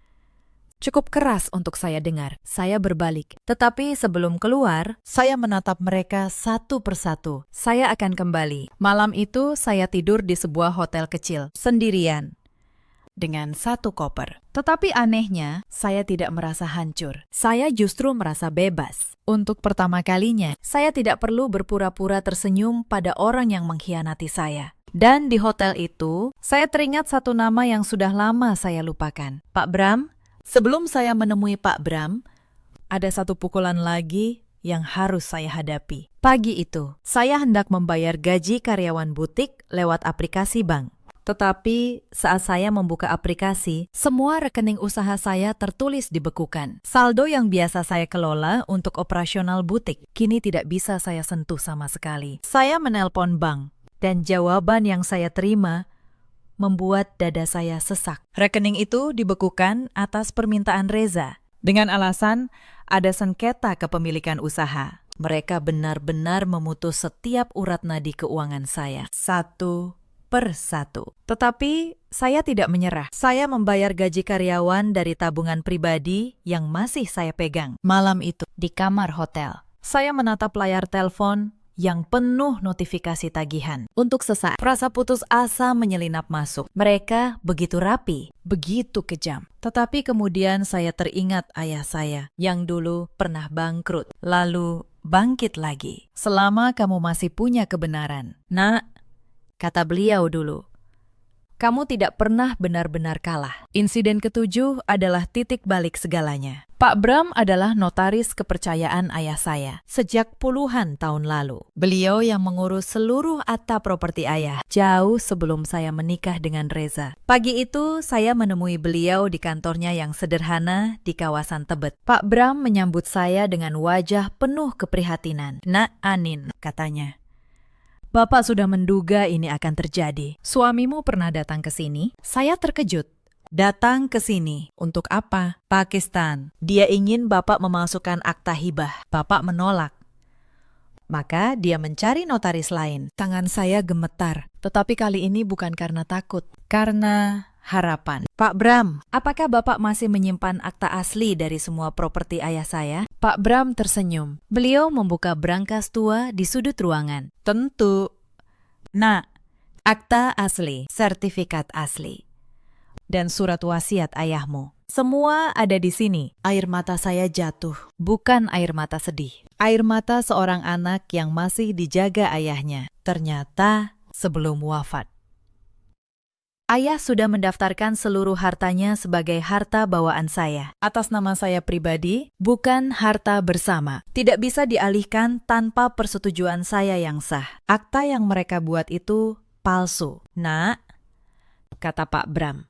Cukup keras untuk saya dengar. Saya berbalik. Tetapi sebelum keluar, saya menatap mereka satu persatu. Saya akan kembali. Malam itu saya tidur di sebuah hotel kecil, sendirian, dengan satu koper. Tetapi anehnya, saya tidak merasa hancur. Saya justru merasa bebas. Untuk pertama kalinya, saya tidak perlu berpura-pura tersenyum pada orang yang mengkhianati saya. Dan di hotel itu, saya teringat satu nama yang sudah lama saya lupakan. Pak Bram. Sebelum saya menemui Pak Bram, ada satu pukulan lagi yang harus saya hadapi. Pagi itu, saya hendak membayar gaji karyawan butik lewat aplikasi bank. Tetapi saat saya membuka aplikasi, semua rekening usaha saya tertulis dibekukan. Saldo yang biasa saya kelola untuk operasional butik, kini tidak bisa saya sentuh sama sekali. Saya menelpon bank, dan jawaban yang saya terima membuat dada saya sesak. Rekening itu dibekukan atas permintaan Reza, dengan alasan ada sengketa kepemilikan usaha. Mereka benar-benar memutus setiap urat nadi keuangan saya, satu per satu. Tetapi saya tidak menyerah. Saya membayar gaji karyawan dari tabungan pribadi yang masih saya pegang. Malam itu, di kamar hotel, saya menatap layar telepon yang penuh notifikasi tagihan. Untuk sesaat, rasa putus asa menyelinap masuk. Mereka begitu rapi, begitu kejam. Tetapi kemudian saya teringat ayah saya yang dulu pernah bangkrut, lalu bangkit lagi. Selama kamu masih punya kebenaran, Nak, kata beliau dulu, kamu tidak pernah benar-benar kalah. Insiden ketujuh adalah titik balik segalanya. Pak Bram adalah notaris kepercayaan ayah saya sejak puluhan tahun lalu. Beliau yang mengurus seluruh akta properti ayah jauh sebelum saya menikah dengan Reza. Pagi itu saya menemui beliau di kantornya yang sederhana di kawasan Tebet. Pak Bram menyambut saya dengan wajah penuh keprihatinan. Nak Anin, katanya. Bapak sudah menduga ini akan terjadi. Suamimu pernah datang ke sini? Saya terkejut. Datang ke sini. Untuk apa? Pakistan. Dia ingin Bapak memasukkan akta hibah. Bapak menolak. Maka dia mencari notaris lain. Tangan saya gemetar. Tetapi kali ini bukan karena takut. Karena harapan. Pak Bram, apakah Bapak masih menyimpan akta asli dari semua properti ayah saya? Pak Bram tersenyum. Beliau membuka brankas tua di sudut ruangan. Tentu. Nah, akta asli, sertifikat asli, dan surat wasiat ayahmu. Semua ada di sini. Air mata saya jatuh. Bukan air mata sedih. Air mata seorang anak yang masih dijaga ayahnya. Ternyata sebelum wafat. Ayah sudah mendaftarkan seluruh hartanya sebagai harta bawaan saya. Atas nama saya pribadi, bukan harta bersama. Tidak bisa dialihkan tanpa persetujuan saya yang sah. Akta yang mereka buat itu palsu. Nak, kata Pak Bram.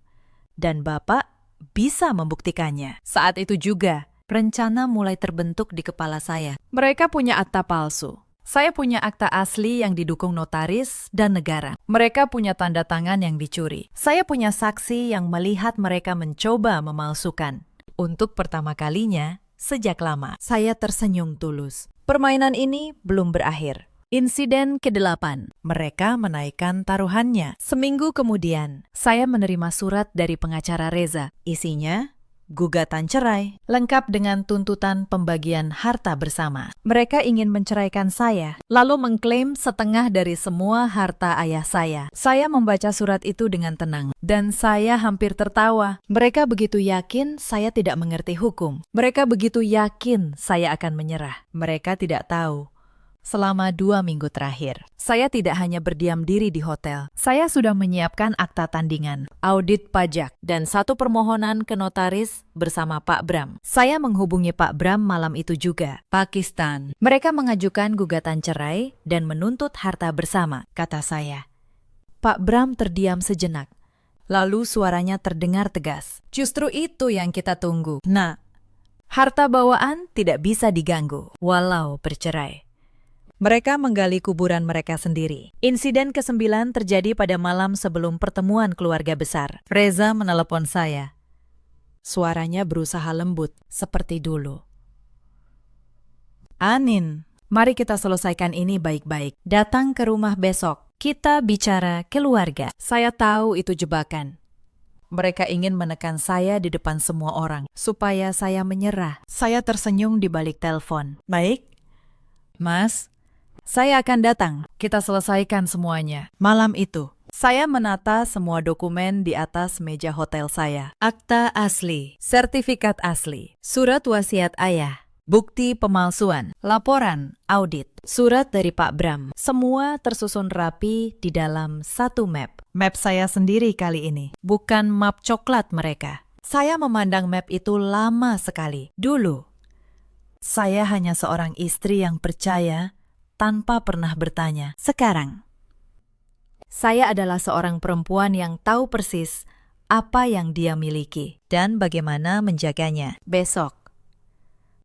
Dan Bapak bisa membuktikannya. Saat itu juga, rencana mulai terbentuk di kepala saya. Mereka punya akta palsu. Saya punya akta asli yang didukung notaris dan negara. Mereka punya tanda tangan yang dicuri. Saya punya saksi yang melihat mereka mencoba memalsukan. Untuk pertama kalinya, sejak lama, saya tersenyum tulus. Permainan ini belum berakhir. Insiden ke-8. Mereka menaikkan taruhannya. Seminggu kemudian, saya menerima surat dari pengacara Reza. Isinya gugatan cerai, lengkap dengan tuntutan pembagian harta bersama. Mereka ingin menceraikan saya, lalu mengklaim setengah dari semua harta ayah saya. Saya membaca surat itu dengan tenang, dan saya hampir tertawa. Mereka begitu yakin saya tidak mengerti hukum. Mereka begitu yakin saya akan menyerah. Mereka tidak tahu. Selama 2 minggu terakhir, saya tidak hanya berdiam diri di hotel. Saya sudah menyiapkan akta tandingan, audit pajak, dan 1 permohonan ke notaris bersama Pak Bram. Saya menghubungi Pak Bram malam itu juga. Pakistan. Mereka mengajukan gugatan cerai dan menuntut harta bersama, kata saya. Pak Bram terdiam sejenak. Lalu suaranya terdengar tegas. Justru itu yang kita tunggu. Nah, harta bawaan tidak bisa diganggu, walau bercerai. Mereka menggali kuburan mereka sendiri. Insiden ke-9 terjadi pada malam sebelum pertemuan keluarga besar. Reza menelepon saya. Suaranya berusaha lembut, seperti dulu. Anin, mari kita selesaikan ini baik-baik. Datang ke rumah besok. Kita bicara keluarga. Saya tahu itu jebakan. Mereka ingin menekan saya di depan semua orang, supaya saya menyerah. Saya tersenyum di balik telepon. Baik, Mas. Saya akan datang. Kita selesaikan semuanya. Malam itu, saya menata semua dokumen di atas meja hotel saya. Akta asli, sertifikat asli, surat wasiat ayah, bukti pemalsuan, laporan, audit, surat dari Pak Bram. Semua tersusun rapi di dalam satu map. Map saya sendiri kali ini, bukan map coklat mereka. Saya memandang map itu lama sekali. Dulu, saya hanya seorang istri yang percaya tanpa pernah bertanya. Sekarang, saya adalah seorang perempuan yang tahu persis apa yang dia miliki dan bagaimana menjaganya. Besok,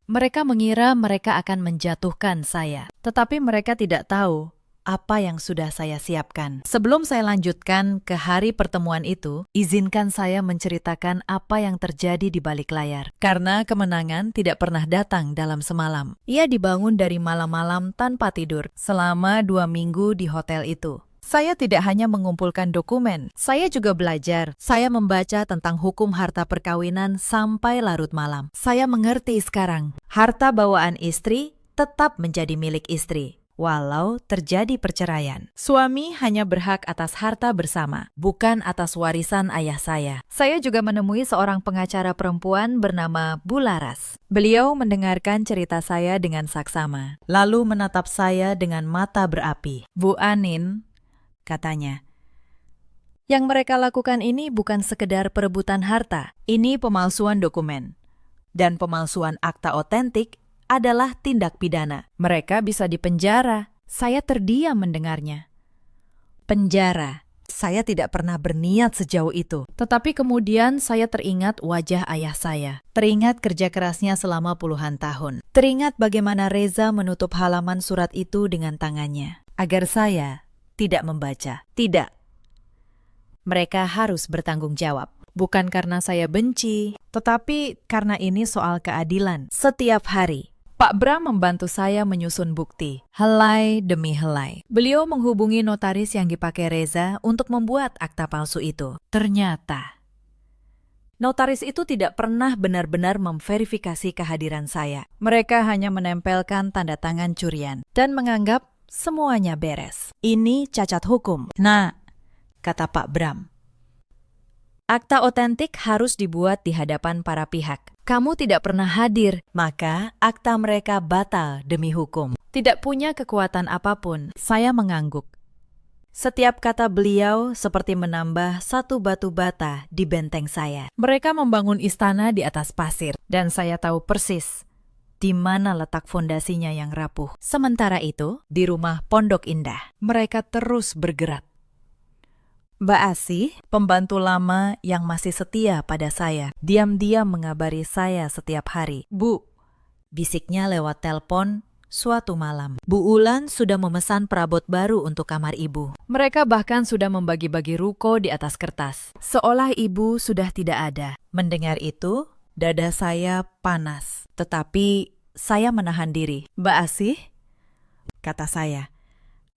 mereka mengira mereka akan menjatuhkan saya, tetapi mereka tidak tahu apa yang sudah saya siapkan. Sebelum saya lanjutkan ke hari pertemuan itu, izinkan saya menceritakan apa yang terjadi di balik layar. Karena kemenangan tidak pernah datang dalam semalam. Ia dibangun dari malam-malam tanpa tidur, selama 2 minggu di hotel itu. Saya tidak hanya mengumpulkan dokumen, saya juga belajar. Saya membaca tentang hukum harta perkawinan sampai larut malam. Saya mengerti sekarang, harta bawaan istri tetap menjadi milik istri. Walau terjadi perceraian, suami hanya berhak atas harta bersama, bukan atas warisan ayah saya. Saya juga menemui seorang pengacara perempuan bernama Bularas. Beliau mendengarkan cerita saya dengan saksama, lalu menatap saya dengan mata berapi. Bu Anin, katanya, yang mereka lakukan ini bukan sekedar perebutan harta, ini pemalsuan dokumen. Dan pemalsuan akta otentik adalah tindak pidana. Mereka bisa dipenjara. Saya terdiam mendengarnya. Penjara. Saya tidak pernah berniat sejauh itu. Tetapi kemudian saya teringat wajah ayah saya. Teringat kerja kerasnya selama puluhan tahun. Teringat bagaimana Reza menutup halaman surat itu dengan tangannya, agar saya tidak membaca. Tidak. Mereka harus bertanggung jawab. Bukan karena saya benci, tetapi karena ini soal keadilan. Setiap hari, Pak Bram membantu saya menyusun bukti, helai demi helai. Beliau menghubungi notaris yang dipakai Reza untuk membuat akta palsu itu. Ternyata, notaris itu tidak pernah benar-benar memverifikasi kehadiran saya. Mereka hanya menempelkan tanda tangan curian dan menganggap semuanya beres. Ini cacat hukum. Nah, kata Pak Bram, akta otentik harus dibuat di hadapan para pihak. Kamu tidak pernah hadir, maka akta mereka batal demi hukum. Tidak punya kekuatan apapun, saya mengangguk. Setiap kata beliau seperti menambah satu batu bata di benteng saya. Mereka membangun istana di atas pasir, dan saya tahu persis di mana letak fondasinya yang rapuh. Sementara itu, di rumah Pondok Indah, mereka terus bergerak. Mbak Asih, pembantu lama yang masih setia pada saya, diam-diam mengabari saya setiap hari. Bu, bisiknya lewat telepon suatu malam. Bu Ulan sudah memesan perabot baru untuk kamar ibu. Mereka bahkan sudah membagi-bagi ruko di atas kertas, seolah ibu sudah tidak ada. Mendengar itu, dada saya panas. Tetapi saya menahan diri. Mbak Asih, kata saya,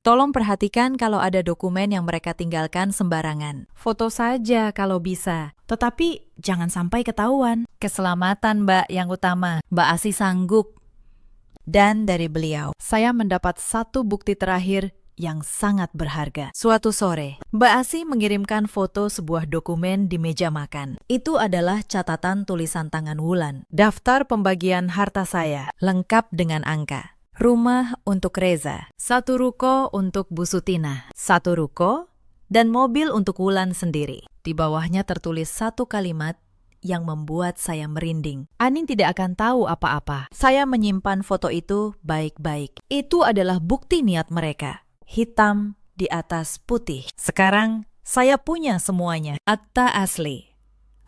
tolong perhatikan kalau ada dokumen yang mereka tinggalkan sembarangan. Foto saja kalau bisa, tetapi jangan sampai ketahuan. Keselamatan Mbak yang utama. Mbak Asih sanggup. Dan dari beliau, saya mendapat satu bukti terakhir yang sangat berharga. Suatu sore, Mbak Asih mengirimkan foto sebuah dokumen di meja makan. Itu adalah catatan tulisan tangan Wulan. Daftar pembagian harta saya, lengkap dengan angka. Rumah untuk Reza, satu ruko untuk Bu Sutina, satu ruko, dan mobil untuk Wulan sendiri. Di bawahnya tertulis satu kalimat yang membuat saya merinding. Anin tidak akan tahu apa-apa. Saya menyimpan foto itu baik-baik. Itu adalah bukti niat mereka. Hitam di atas putih. Sekarang saya punya semuanya. Akta asli,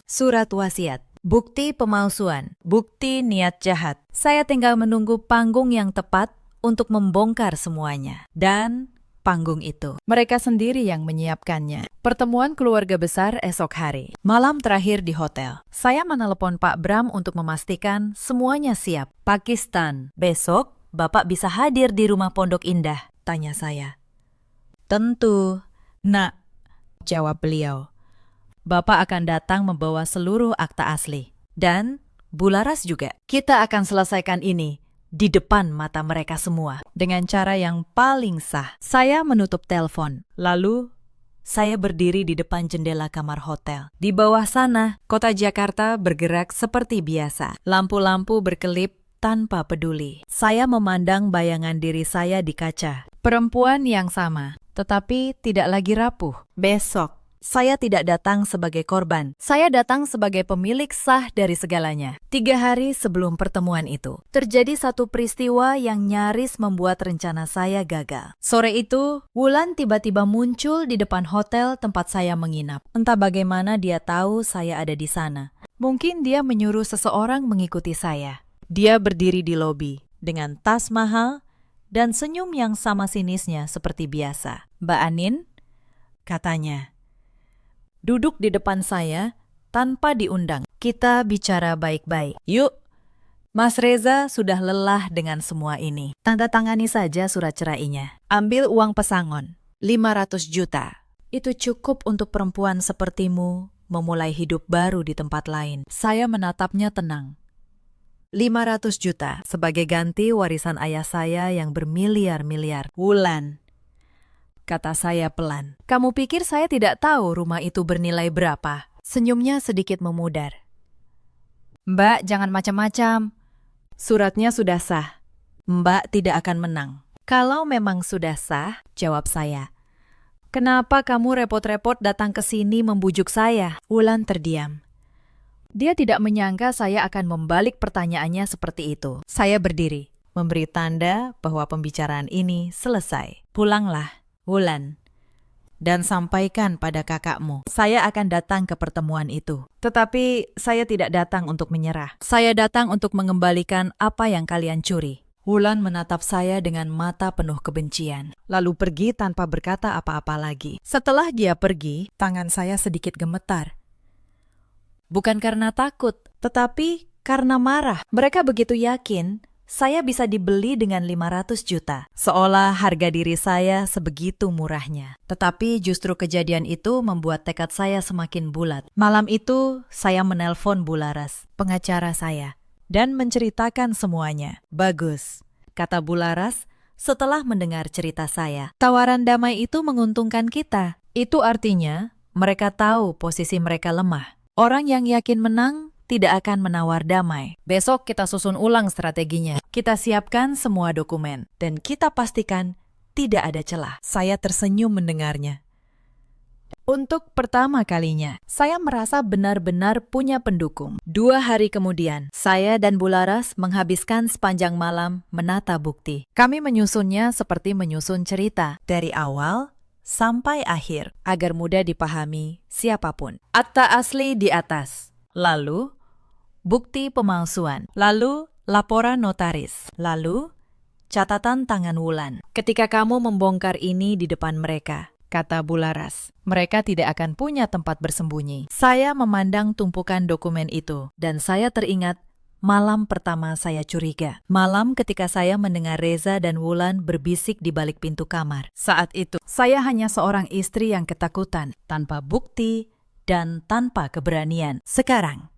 surat wasiat, bukti pemalsuan, bukti niat jahat. Saya tinggal menunggu panggung yang tepat untuk membongkar semuanya. Dan panggung itu, mereka sendiri yang menyiapkannya. Pertemuan keluarga besar esok hari. Malam terakhir di hotel. Saya menelepon Pak Bram untuk memastikan semuanya siap. Pakistan, besok Bapak bisa hadir di rumah Pondok Indah, tanya saya. Tentu, Nak, jawab beliau. Bapak akan datang membawa seluruh akta asli. Dan Bu Laras juga. Kita akan selesaikan ini di depan mata mereka semua. Dengan cara yang paling sah. Saya menutup telepon. Lalu, saya berdiri di depan jendela kamar hotel. Di bawah sana, kota Jakarta bergerak seperti biasa. Lampu-lampu berkelip tanpa peduli. Saya memandang bayangan diri saya di kaca. Perempuan yang sama, tetapi tidak lagi rapuh. Besok, saya tidak datang sebagai korban. Saya datang sebagai pemilik sah dari segalanya. 3 hari sebelum pertemuan itu, terjadi satu peristiwa yang nyaris membuat rencana saya gagal. Sore itu, Wulan tiba-tiba muncul di depan hotel tempat saya menginap. Entah bagaimana dia tahu saya ada di sana. Mungkin dia menyuruh seseorang mengikuti saya. Dia berdiri di lobi dengan tas mahal dan senyum yang sama sinisnya seperti biasa. Mbak Anin, katanya, duduk di depan saya tanpa diundang. Kita bicara baik-baik. Yuk, Mas Reza sudah lelah dengan semua ini. Tanda tangani saja surat cerainya. Ambil uang pesangon, 500 juta. Itu cukup untuk perempuan sepertimu memulai hidup baru di tempat lain. Saya menatapnya tenang. 500 juta sebagai ganti warisan ayah saya yang bermiliar-miliar. Wulan, kata saya pelan. Kamu pikir saya tidak tahu rumah itu bernilai berapa? Senyumnya sedikit memudar. Mbak, jangan macam-macam. Suratnya sudah sah. Mbak tidak akan menang. Kalau memang sudah sah, jawab saya. Kenapa kamu repot-repot datang ke sini membujuk saya? Wulan terdiam. Dia tidak menyangka saya akan membalik pertanyaannya seperti itu. Saya berdiri, memberi tanda bahwa pembicaraan ini selesai. Pulanglah, Wulan, dan sampaikan pada kakakmu. Saya akan datang ke pertemuan itu. Tetapi saya tidak datang untuk menyerah. Saya datang untuk mengembalikan apa yang kalian curi. Wulan menatap saya dengan mata penuh kebencian, lalu pergi tanpa berkata apa-apa lagi. Setelah dia pergi, tangan saya sedikit gemetar. Bukan karena takut, tetapi karena marah. Mereka begitu yakin saya bisa dibeli dengan 500 juta. Seolah harga diri saya sebegitu murahnya. Tetapi justru kejadian itu membuat tekad saya semakin bulat. Malam itu, saya menelpon Bularas, pengacara saya, dan menceritakan semuanya. Bagus, kata Bularas setelah mendengar cerita saya. Tawaran damai itu menguntungkan kita. Itu artinya mereka tahu posisi mereka lemah. Orang yang yakin menang tidak akan menawar damai. Besok kita susun ulang strateginya. Kita siapkan semua dokumen, dan kita pastikan tidak ada celah. Saya tersenyum mendengarnya. Untuk pertama kalinya, saya merasa benar-benar punya pendukung. 2 hari kemudian, saya dan Bularas menghabiskan sepanjang malam menata bukti. Kami menyusunnya seperti menyusun cerita, dari awal sampai akhir, agar mudah dipahami siapapun. Akta asli di atas. Lalu, bukti pemalsuan. Lalu, laporan notaris. Lalu, catatan tangan Wulan. Ketika kamu membongkar ini di depan mereka, kata Bularas, mereka tidak akan punya tempat bersembunyi. Saya memandang tumpukan dokumen itu, dan saya teringat malam pertama saya curiga. Malam ketika saya mendengar Reza dan Wulan berbisik di balik pintu kamar. Saat itu, saya hanya seorang istri yang ketakutan, tanpa bukti, dan tanpa keberanian. Sekarang,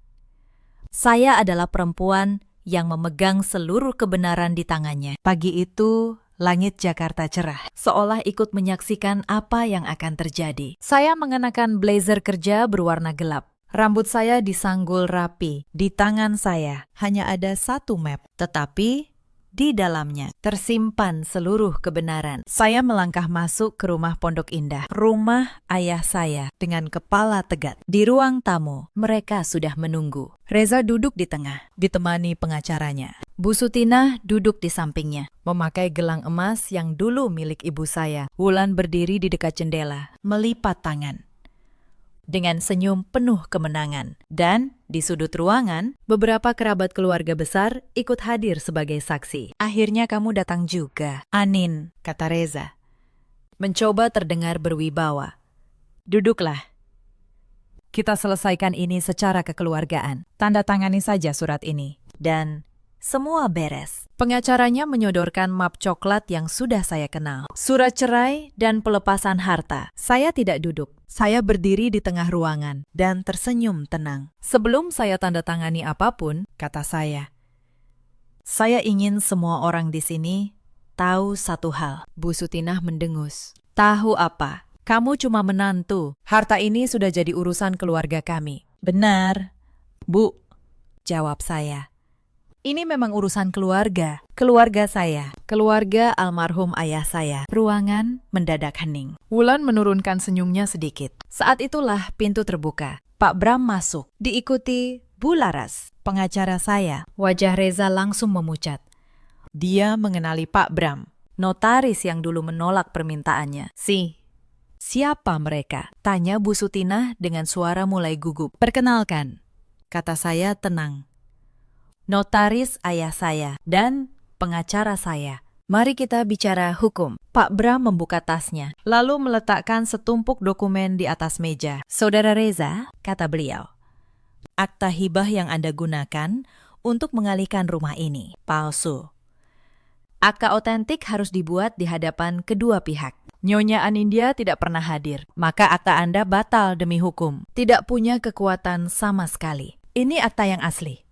saya adalah perempuan yang memegang seluruh kebenaran di tangannya. Pagi itu, langit Jakarta cerah, seolah ikut menyaksikan apa yang akan terjadi. Saya mengenakan blazer kerja berwarna gelap. Rambut saya disanggul rapi. Di tangan saya hanya ada satu map, tetapi di dalamnya tersimpan seluruh kebenaran. Saya melangkah masuk ke rumah Pondok Indah, rumah ayah saya, dengan kepala tegak. Di ruang tamu, mereka sudah menunggu. Reza duduk di tengah, ditemani pengacaranya. Bu Sutinah duduk di sampingnya, memakai gelang emas yang dulu milik ibu saya. Wulan berdiri di dekat jendela, melipat tangan dengan senyum penuh kemenangan. Dan di sudut ruangan, beberapa kerabat keluarga besar ikut hadir sebagai saksi. Akhirnya kamu datang juga, Anin, kata Reza, mencoba terdengar berwibawa. Duduklah. Kita selesaikan ini secara kekeluargaan. Tanda tangani saja surat ini. Dan semua beres. Pengacaranya menyodorkan map coklat yang sudah saya kenal. Surat cerai dan pelepasan harta. Saya tidak duduk. Saya berdiri di tengah ruangan dan tersenyum tenang. Sebelum saya tanda tangani apapun, kata saya ingin semua orang di sini tahu satu hal. Bu Sutinah mendengus. Tahu apa? Kamu cuma menantu. Harta ini sudah jadi urusan keluarga kami. Benar, Bu, jawab saya. Ini memang urusan keluarga. Keluarga saya. Keluarga almarhum ayah saya. Ruangan mendadak hening. Wulan menurunkan senyumnya sedikit. Saat itulah pintu terbuka. Pak Bram masuk. Diikuti Bularas, pengacara saya. Wajah Reza langsung memucat. Dia mengenali Pak Bram, notaris yang dulu menolak permintaannya. Siapa mereka? Tanya Bu Sutinah dengan suara mulai gugup. Perkenalkan, kata saya tenang. Notaris ayah saya dan pengacara saya. Mari kita bicara hukum. Pak Bram membuka tasnya, lalu meletakkan setumpuk dokumen di atas meja. Saudara Reza, kata beliau, akta hibah yang Anda gunakan untuk mengalihkan rumah ini palsu. Akta otentik harus dibuat di hadapan kedua pihak. Nyonya Anindya tidak pernah hadir, maka akta Anda batal demi hukum. Tidak punya kekuatan sama sekali. Ini akta yang asli.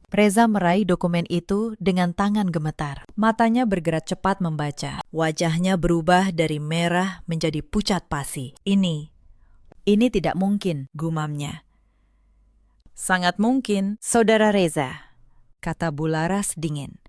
Reza meraih dokumen itu dengan tangan gemetar. Matanya bergerak cepat membaca. Wajahnya berubah dari merah menjadi pucat pasi. Ini tidak mungkin, gumamnya. Sangat mungkin, Saudara Reza, kata Bularas dingin.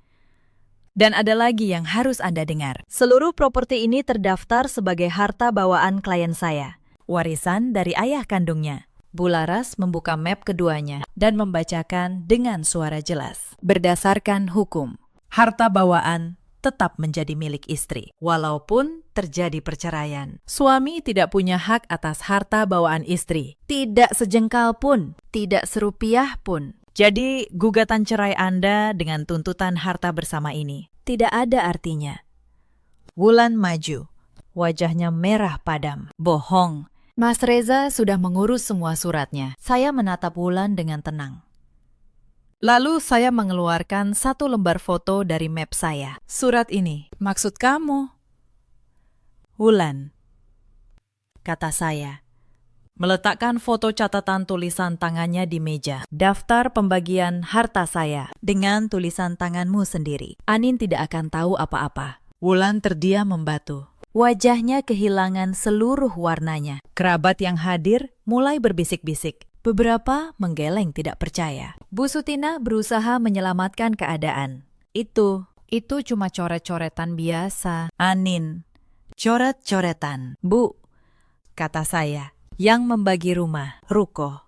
Dan ada lagi yang harus Anda dengar. Seluruh properti ini terdaftar sebagai harta bawaan klien saya. Warisan dari ayah kandungnya. Bularas membuka map keduanya dan membacakan dengan suara jelas. Berdasarkan hukum, harta bawaan tetap menjadi milik istri, walaupun terjadi perceraian. Suami tidak punya hak atas harta bawaan istri. Tidak sejengkal pun, tidak serupiah pun. Jadi, gugatan cerai Anda dengan tuntutan harta bersama ini tidak ada artinya. Wulan maju. Wajahnya merah padam. Bohong. Mas Reza sudah mengurus semua suratnya. Saya menatap Wulan dengan tenang. Lalu saya mengeluarkan satu lembar foto dari map saya. Surat ini, maksud kamu? Wulan, kata saya, meletakkan foto catatan tulisan tangannya di meja. Daftar pembagian harta saya dengan tulisan tanganmu sendiri. Anin tidak akan tahu apa-apa. Wulan terdiam membatu. Wajahnya kehilangan seluruh warnanya. Kerabat yang hadir mulai berbisik-bisik. Beberapa menggeleng tidak percaya. Bu Sutina berusaha menyelamatkan keadaan. Itu cuma coret-coretan biasa. Anin, coret-coretan. Bu, kata saya, yang membagi rumah, ruko,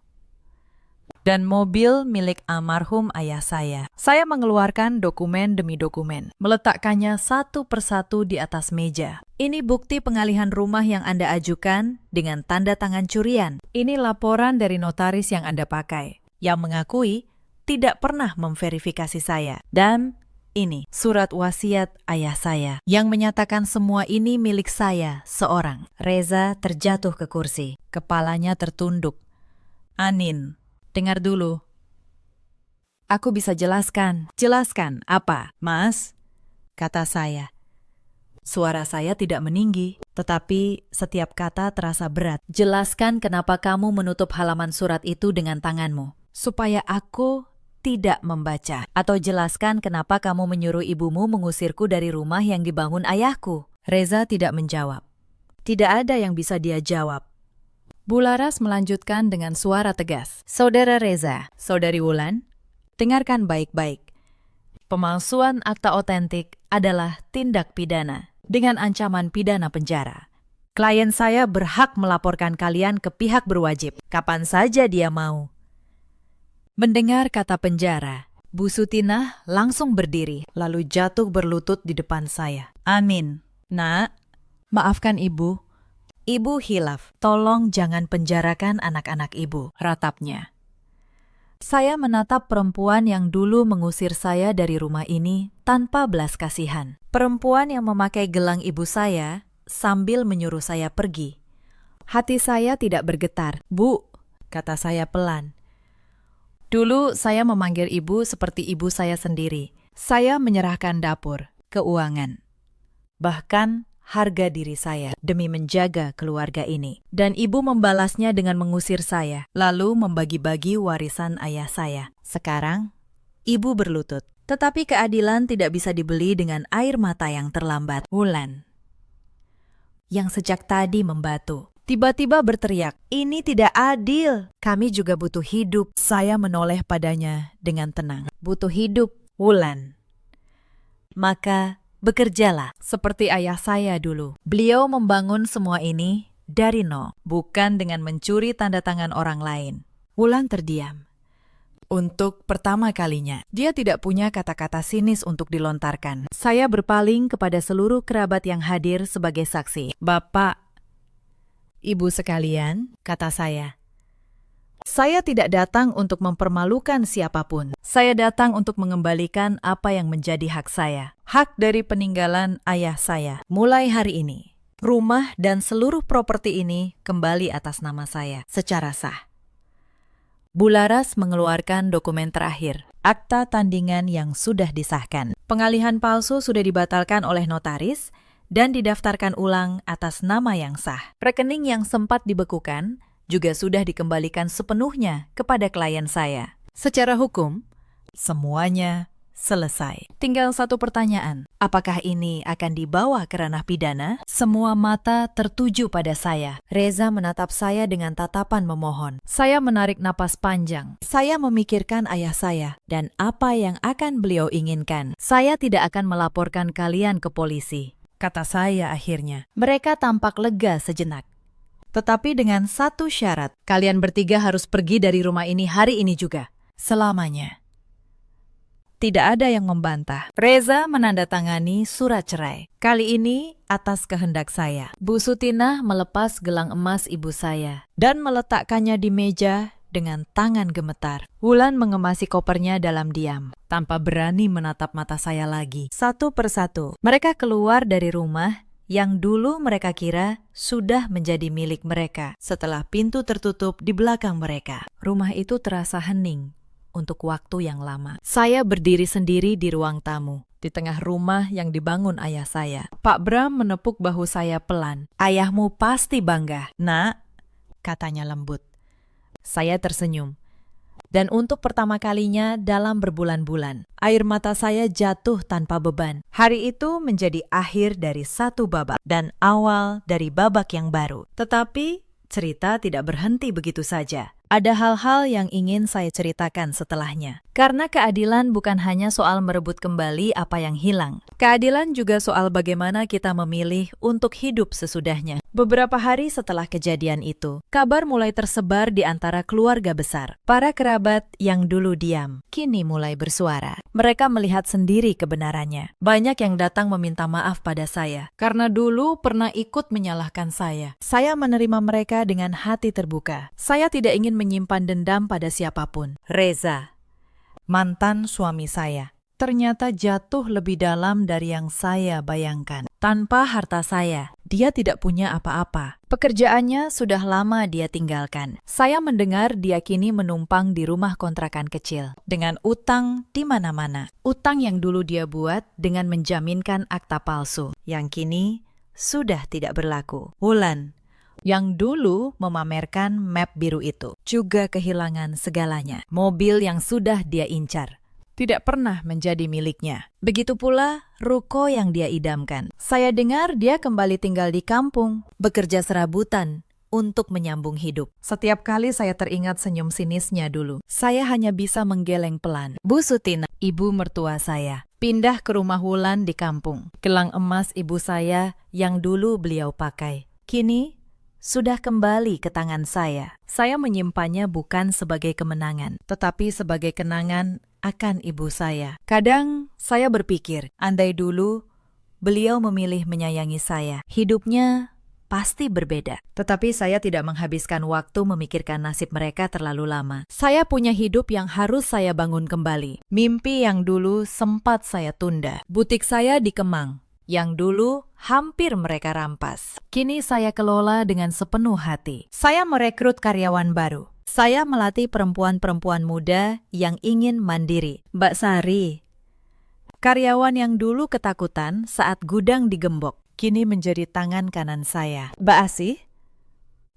dan mobil milik almarhum ayah saya. Saya mengeluarkan dokumen demi dokumen, meletakkannya satu persatu di atas meja. Ini bukti pengalihan rumah yang Anda ajukan dengan tanda tangan curian. Ini laporan dari notaris yang Anda pakai, yang mengakui tidak pernah memverifikasi saya. Dan ini surat wasiat ayah saya, yang menyatakan semua ini milik saya seorang. Reza terjatuh ke kursi, kepalanya tertunduk. Anin, dengar dulu. Aku bisa jelaskan. Jelaskan apa, Mas? Kata saya. Suara saya tidak meninggi, tetapi setiap kata terasa berat. Jelaskan kenapa kamu menutup halaman surat itu dengan tanganmu, supaya aku tidak membaca. Atau jelaskan kenapa kamu menyuruh ibumu mengusirku dari rumah yang dibangun ayahku. Reza tidak menjawab. Tidak ada yang bisa dia jawab. Bu Laras melanjutkan dengan suara tegas. Saudara Reza, Saudari Wulan, dengarkan baik-baik. Pemalsuan akta otentik adalah tindak pidana dengan ancaman pidana penjara. Klien saya berhak melaporkan kalian ke pihak berwajib kapan saja dia mau. Mendengar kata penjara, Bu Sutina langsung berdiri lalu jatuh berlutut di depan saya. Amin. Nak, maafkan ibu. Ibu hilaf, tolong jangan penjarakan anak-anak ibu, ratapnya. Saya menatap perempuan yang dulu mengusir saya dari rumah ini tanpa belas kasihan. Perempuan yang memakai gelang ibu saya sambil menyuruh saya pergi. Hati saya tidak bergetar. Bu, kata saya pelan. Dulu saya memanggil ibu seperti ibu saya sendiri. Saya menyerahkan dapur, keuangan, bahkan harga diri saya demi menjaga keluarga ini. Dan ibu membalasnya dengan mengusir saya, lalu membagi-bagi warisan ayah saya. Sekarang, ibu berlutut. Tetapi keadilan tidak bisa dibeli dengan air mata yang terlambat. Wulan, yang sejak tadi membatu, tiba-tiba berteriak, "Ini tidak adil. Kami juga butuh hidup." Saya menoleh padanya dengan tenang. Butuh hidup, Wulan. Maka bekerjalah seperti ayah saya dulu. Beliau membangun semua ini dari nol, bukan dengan mencuri tanda tangan orang lain. Wulan terdiam. Untuk pertama kalinya, dia tidak punya kata-kata sinis untuk dilontarkan. Saya berpaling kepada seluruh kerabat yang hadir sebagai saksi. Bapak, Ibu sekalian, kata saya tidak datang untuk mempermalukan siapapun. Saya datang untuk mengembalikan apa yang menjadi hak saya. Hak dari peninggalan ayah saya. Mulai hari ini, rumah dan seluruh properti ini kembali atas nama saya secara sah. Bu Laras mengeluarkan dokumen terakhir, akta tandingan yang sudah disahkan. Pengalihan palsu sudah dibatalkan oleh notaris dan didaftarkan ulang atas nama yang sah. Rekening yang sempat dibekukan juga sudah dikembalikan sepenuhnya kepada klien saya. Secara hukum, semuanya selesai. Tinggal satu pertanyaan, apakah ini akan dibawa ke ranah pidana? Semua mata tertuju pada saya. Reza menatap saya dengan tatapan memohon. Saya menarik napas panjang. Saya memikirkan ayah saya dan apa yang akan beliau inginkan. Saya tidak akan melaporkan kalian ke polisi, kata saya akhirnya. Mereka tampak lega sejenak. Tetapi dengan satu syarat, kalian bertiga harus pergi dari rumah ini hari ini juga. Selamanya. Tidak ada yang membantah. Reza menandatangani surat cerai. Kali ini atas kehendak saya. Bu Sutina melepas gelang emas ibu saya dan meletakkannya di meja dengan tangan gemetar. Wulan mengemasi kopernya dalam diam, tanpa berani menatap mata saya lagi. Satu persatu, mereka keluar dari rumah yang dulu mereka kira sudah menjadi milik mereka setelah pintu tertutup di belakang mereka. Rumah itu terasa hening untuk waktu yang lama. Saya berdiri sendiri di ruang tamu, di tengah rumah yang dibangun ayah saya. Pak Bram menepuk bahu saya pelan. "Ayahmu pasti bangga, Nak," katanya lembut. Saya tersenyum. Dan untuk pertama kalinya dalam berbulan-bulan, air mata saya jatuh tanpa beban. Hari itu menjadi akhir dari satu babak dan awal dari babak yang baru. Tetapi cerita tidak berhenti begitu saja. Ada hal-hal yang ingin saya ceritakan setelahnya. Karena keadilan bukan hanya soal merebut kembali apa yang hilang. Keadilan juga soal bagaimana kita memilih untuk hidup sesudahnya. Beberapa hari setelah kejadian itu, kabar mulai tersebar di antara keluarga besar. Para kerabat yang dulu diam, kini mulai bersuara. Mereka melihat sendiri kebenarannya. Banyak yang datang meminta maaf pada saya, karena dulu pernah ikut menyalahkan saya. Saya menerima mereka dengan hati terbuka. Saya tidak ingin menyimpan dendam pada siapapun. Reza, mantan suami saya, ternyata jatuh lebih dalam dari yang saya bayangkan. Tanpa harta saya, dia tidak punya apa-apa. Pekerjaannya sudah lama dia tinggalkan. Saya mendengar dia kini menumpang di rumah kontrakan kecil, dengan utang di mana-mana. Utang yang dulu dia buat dengan menjaminkan akta palsu, yang kini sudah tidak berlaku. Wulan, yang dulu memamerkan map biru itu, juga kehilangan segalanya. Mobil yang sudah dia incar tidak pernah menjadi miliknya. Begitu pula ruko yang dia idamkan. Saya dengar dia kembali tinggal di kampung, bekerja serabutan untuk menyambung hidup. Setiap kali saya teringat senyum sinisnya dulu, saya hanya bisa menggeleng pelan. Bu Sutina, ibu mertua saya, pindah ke rumah Wulan di kampung. Gelang emas ibu saya yang dulu beliau pakai, kini sudah kembali ke tangan saya. Saya menyimpannya bukan sebagai kemenangan, tetapi sebagai kenangan akan ibu saya. Kadang saya berpikir, andai dulu beliau memilih menyayangi saya, hidupnya pasti berbeda. Tetapi saya tidak menghabiskan waktu memikirkan nasib mereka terlalu lama. Saya punya hidup yang harus saya bangun kembali. Mimpi yang dulu sempat saya tunda. Butik saya di Kemang, yang dulu hampir mereka rampas, kini saya kelola dengan sepenuh hati. Saya merekrut karyawan baru. Saya melatih perempuan-perempuan muda yang ingin mandiri. Mbak Sari, karyawan yang dulu ketakutan saat gudang digembok, kini menjadi tangan kanan saya. Mbak Asih,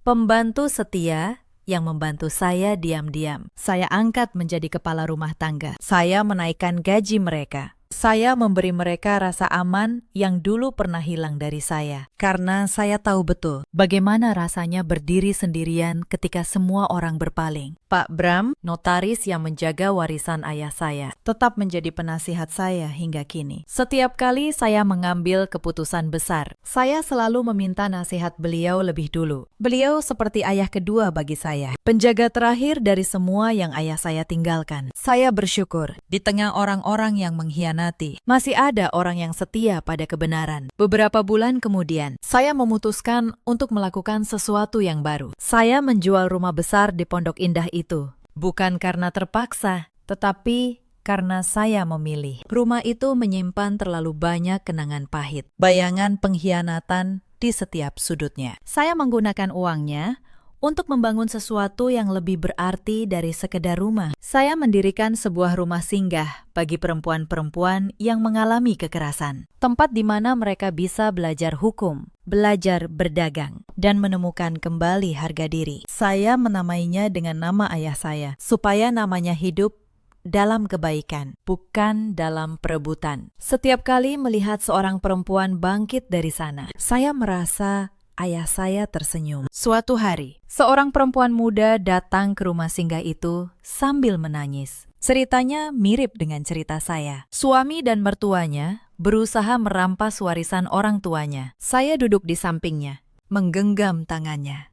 pembantu setia yang membantu saya diam-diam. Saya angkat menjadi kepala rumah tangga. Saya menaikkan gaji mereka. Saya memberi mereka rasa aman yang dulu pernah hilang dari saya. Karena saya tahu betul bagaimana rasanya berdiri sendirian ketika semua orang berpaling. Pak Bram, notaris yang menjaga warisan ayah saya, tetap menjadi penasihat saya hingga kini. Setiap kali saya mengambil keputusan besar, saya selalu meminta nasihat beliau lebih dulu. Beliau seperti ayah kedua bagi saya, penjaga terakhir dari semua yang ayah saya tinggalkan. Saya bersyukur, di tengah orang-orang yang mengkhianati, masih ada orang yang setia pada kebenaran. Beberapa bulan kemudian, saya memutuskan untuk melakukan sesuatu yang baru. Saya menjual rumah besar di Pondok Indah itu, bukan karena terpaksa, tetapi karena saya memilih. Rumah itu menyimpan terlalu banyak kenangan pahit, bayangan pengkhianatan di setiap sudutnya. Saya menggunakan uangnya untuk membangun sesuatu yang lebih berarti dari sekedar rumah. Saya mendirikan sebuah rumah singgah bagi perempuan-perempuan yang mengalami kekerasan. Tempat di mana mereka bisa belajar hukum, belajar berdagang, dan menemukan kembali harga diri. Saya menamainya dengan nama ayah saya, supaya namanya hidup dalam kebaikan, bukan dalam perebutan. Setiap kali melihat seorang perempuan bangkit dari sana, saya merasa ayah saya tersenyum. Suatu hari, seorang perempuan muda datang ke rumah singgah itu sambil menangis. Ceritanya mirip dengan cerita saya. Suami dan mertuanya berusaha merampas warisan orang tuanya. Saya duduk di sampingnya, menggenggam tangannya,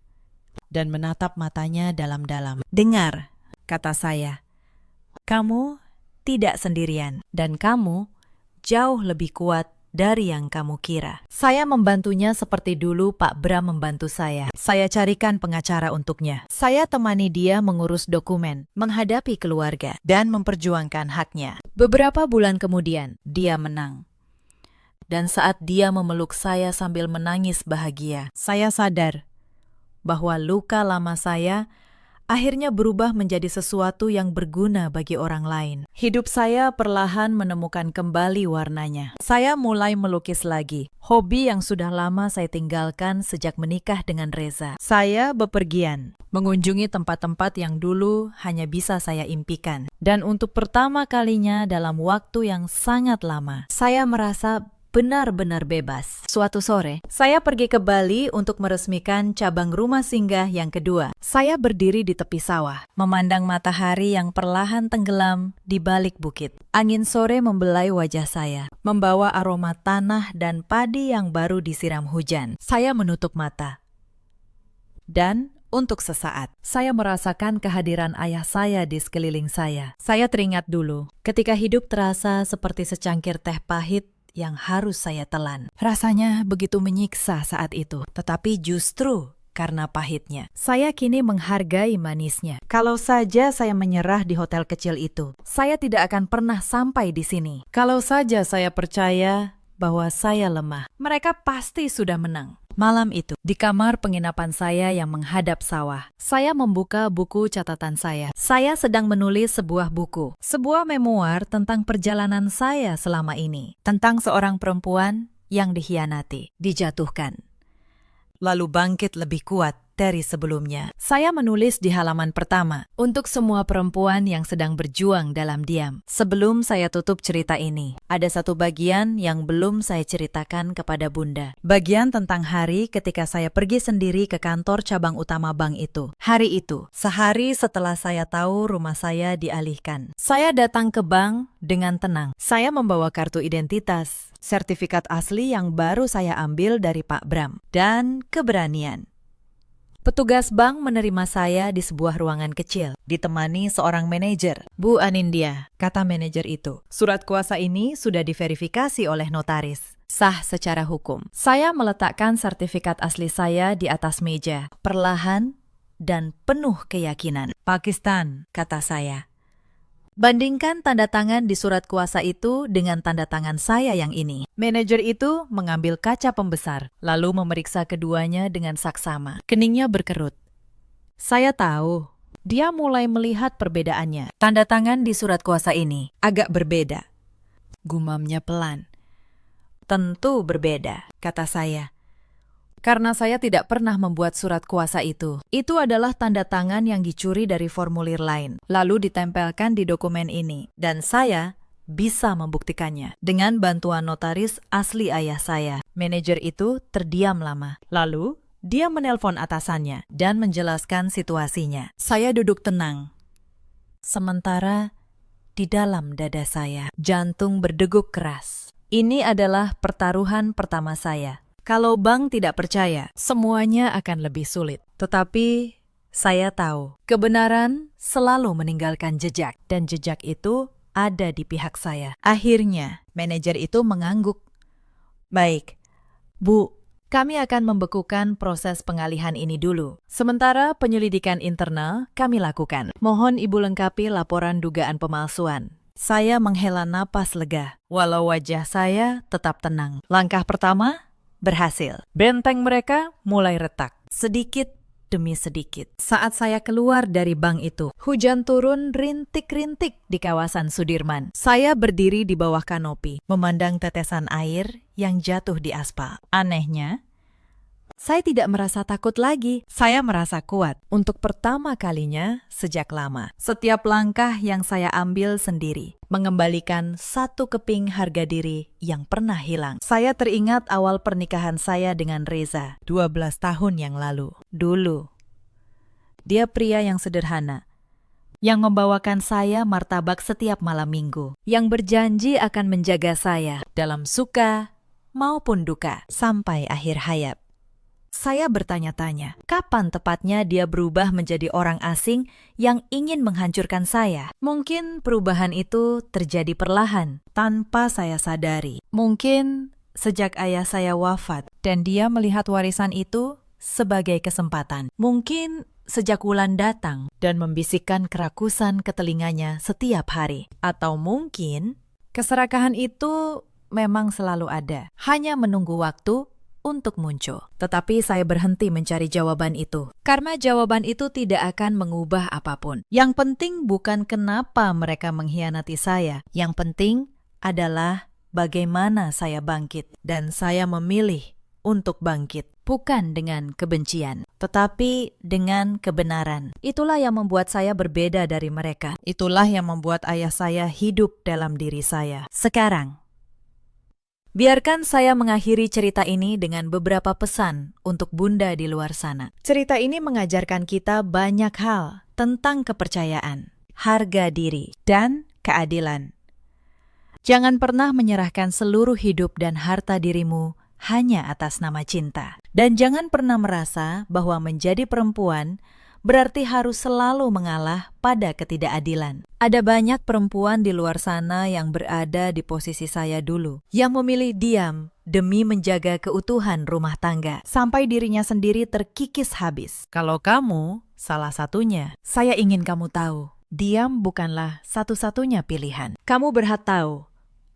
dan menatap matanya dalam-dalam. "Dengar," kata saya, "kamu tidak sendirian, dan kamu jauh lebih kuat dari yang kamu kira. Saya membantunya seperti dulu Pak Bram membantu saya. Saya carikan pengacara untuknya. Saya temani dia mengurus dokumen, menghadapi keluarga, dan memperjuangkan haknya. Beberapa bulan kemudian, dia menang. Dan saat dia memeluk saya sambil menangis bahagia, saya sadar bahwa luka lama saya akhirnya berubah menjadi sesuatu yang berguna bagi orang lain. Hidup saya perlahan menemukan kembali warnanya. Saya mulai melukis lagi, hobi yang sudah lama saya tinggalkan sejak menikah dengan Reza. Saya bepergian, mengunjungi tempat-tempat yang dulu hanya bisa saya impikan. Dan untuk pertama kalinya dalam waktu yang sangat lama, saya merasa benar-benar bebas. Suatu sore, saya pergi ke Bali untuk meresmikan cabang rumah singgah yang kedua. Saya berdiri di tepi sawah, memandang matahari yang perlahan tenggelam di balik bukit. Angin sore membelai wajah saya, membawa aroma tanah dan padi yang baru disiram hujan. Saya menutup mata. Dan untuk sesaat, saya merasakan kehadiran ayah saya di sekeliling saya. Saya teringat dulu, ketika hidup terasa seperti secangkir teh pahit yang harus saya telan. Rasanya begitu menyiksa saat itu, tetapi justru karena pahitnya, saya kini menghargai manisnya. Kalau saja saya menyerah di hotel kecil itu, saya tidak akan pernah sampai di sini. Kalau saja saya percaya bahwa saya lemah, mereka pasti sudah menang. Malam itu, di kamar penginapan saya yang menghadap sawah, saya membuka buku catatan saya. Saya sedang menulis sebuah buku, sebuah memoir tentang perjalanan saya selama ini, tentang seorang perempuan yang dikhianati, dijatuhkan, lalu bangkit lebih kuat dari sebelumnya. Saya menulis di halaman pertama, untuk semua perempuan yang sedang berjuang dalam diam. Sebelum saya tutup cerita ini, ada satu bagian yang belum saya ceritakan kepada Bunda. Bagian tentang hari ketika saya pergi sendiri ke kantor cabang utama bank itu. Hari itu, sehari setelah saya tahu rumah saya dialihkan. Saya datang ke bank dengan tenang. Saya membawa kartu identitas, sertifikat asli yang baru saya ambil dari Pak Bram, dan keberanian. Petugas bank menerima saya di sebuah ruangan kecil, ditemani seorang manajer. Bu Anindya, kata manajer itu, surat kuasa ini sudah diverifikasi oleh notaris. Sah secara hukum. Saya meletakkan sertifikat asli saya di atas meja, perlahan dan penuh keyakinan. Pakistan, kata saya. Bandingkan tanda tangan di surat kuasa itu dengan tanda tangan saya yang ini. Manajer itu mengambil kaca pembesar, lalu memeriksa keduanya dengan saksama. Keningnya berkerut. Saya tahu, dia mulai melihat perbedaannya. Tanda tangan di surat kuasa ini agak berbeda. Gumamnya pelan. Tentu berbeda, kata saya. Karena saya tidak pernah membuat surat kuasa itu. Itu adalah tanda tangan yang dicuri dari formulir lain, lalu ditempelkan di dokumen ini. Dan saya bisa membuktikannya dengan bantuan notaris asli ayah saya. Manajer itu terdiam lama. Lalu, dia menelpon atasannya dan menjelaskan situasinya. Saya duduk tenang. Sementara di dalam dada saya, jantung berdeguk keras. Ini adalah pertaruhan pertama saya. Kalau bank tidak percaya, semuanya akan lebih sulit. Tetapi saya tahu, kebenaran selalu meninggalkan jejak, dan jejak itu ada di pihak saya. Akhirnya, manajer itu mengangguk. Baik, Bu, kami akan membekukan proses pengalihan ini dulu. Sementara penyelidikan internal kami lakukan. Mohon Ibu lengkapi laporan dugaan pemalsuan. Saya menghela napas lega, walau wajah saya tetap tenang. Langkah pertama berhasil. Benteng mereka mulai retak, sedikit demi sedikit. Saat saya keluar dari bank itu, hujan turun rintik-rintik di kawasan Sudirman. Saya berdiri di bawah kanopi, memandang tetesan air yang jatuh di aspal. Anehnya, saya tidak merasa takut lagi. Saya merasa kuat untuk pertama kalinya sejak lama. Setiap langkah yang saya ambil sendiri mengembalikan satu keping harga diri yang pernah hilang. Saya teringat awal pernikahan saya dengan Reza 12 tahun yang lalu. Dulu, dia pria yang sederhana, yang membawakan saya martabak setiap malam minggu, yang berjanji akan menjaga saya dalam suka maupun duka sampai akhir hayat. Saya bertanya-tanya, kapan tepatnya dia berubah menjadi orang asing yang ingin menghancurkan saya? Mungkin perubahan itu terjadi perlahan, tanpa saya sadari. Mungkin sejak ayah saya wafat, dan dia melihat warisan itu sebagai kesempatan. Mungkin sejak Wulan datang dan membisikkan kerakusan ke telinganya setiap hari. Atau mungkin keserakahan itu memang selalu ada, hanya menunggu waktu untuk muncul. Tetapi saya berhenti mencari jawaban itu, karena jawaban itu tidak akan mengubah apapun. Yang penting bukan kenapa mereka mengkhianati saya. Yang penting adalah bagaimana saya bangkit. Dan saya memilih untuk bangkit, bukan dengan kebencian, tetapi dengan kebenaran. Itulah yang membuat saya berbeda dari mereka. Itulah yang membuat ayah saya hidup dalam diri saya. Sekarang, biarkan saya mengakhiri cerita ini dengan beberapa pesan untuk Bunda di luar sana. Cerita ini mengajarkan kita banyak hal tentang kepercayaan, harga diri, dan keadilan. Jangan pernah menyerahkan seluruh hidup dan harta dirimu hanya atas nama cinta. Dan jangan pernah merasa bahwa menjadi perempuan berarti harus selalu mengalah pada ketidakadilan. Ada banyak perempuan di luar sana yang berada di posisi saya dulu, yang memilih diam demi menjaga keutuhan rumah tangga, sampai dirinya sendiri terkikis habis. Kalau kamu salah satunya, saya ingin kamu tahu, diam bukanlah satu-satunya pilihan. Kamu berhak tahu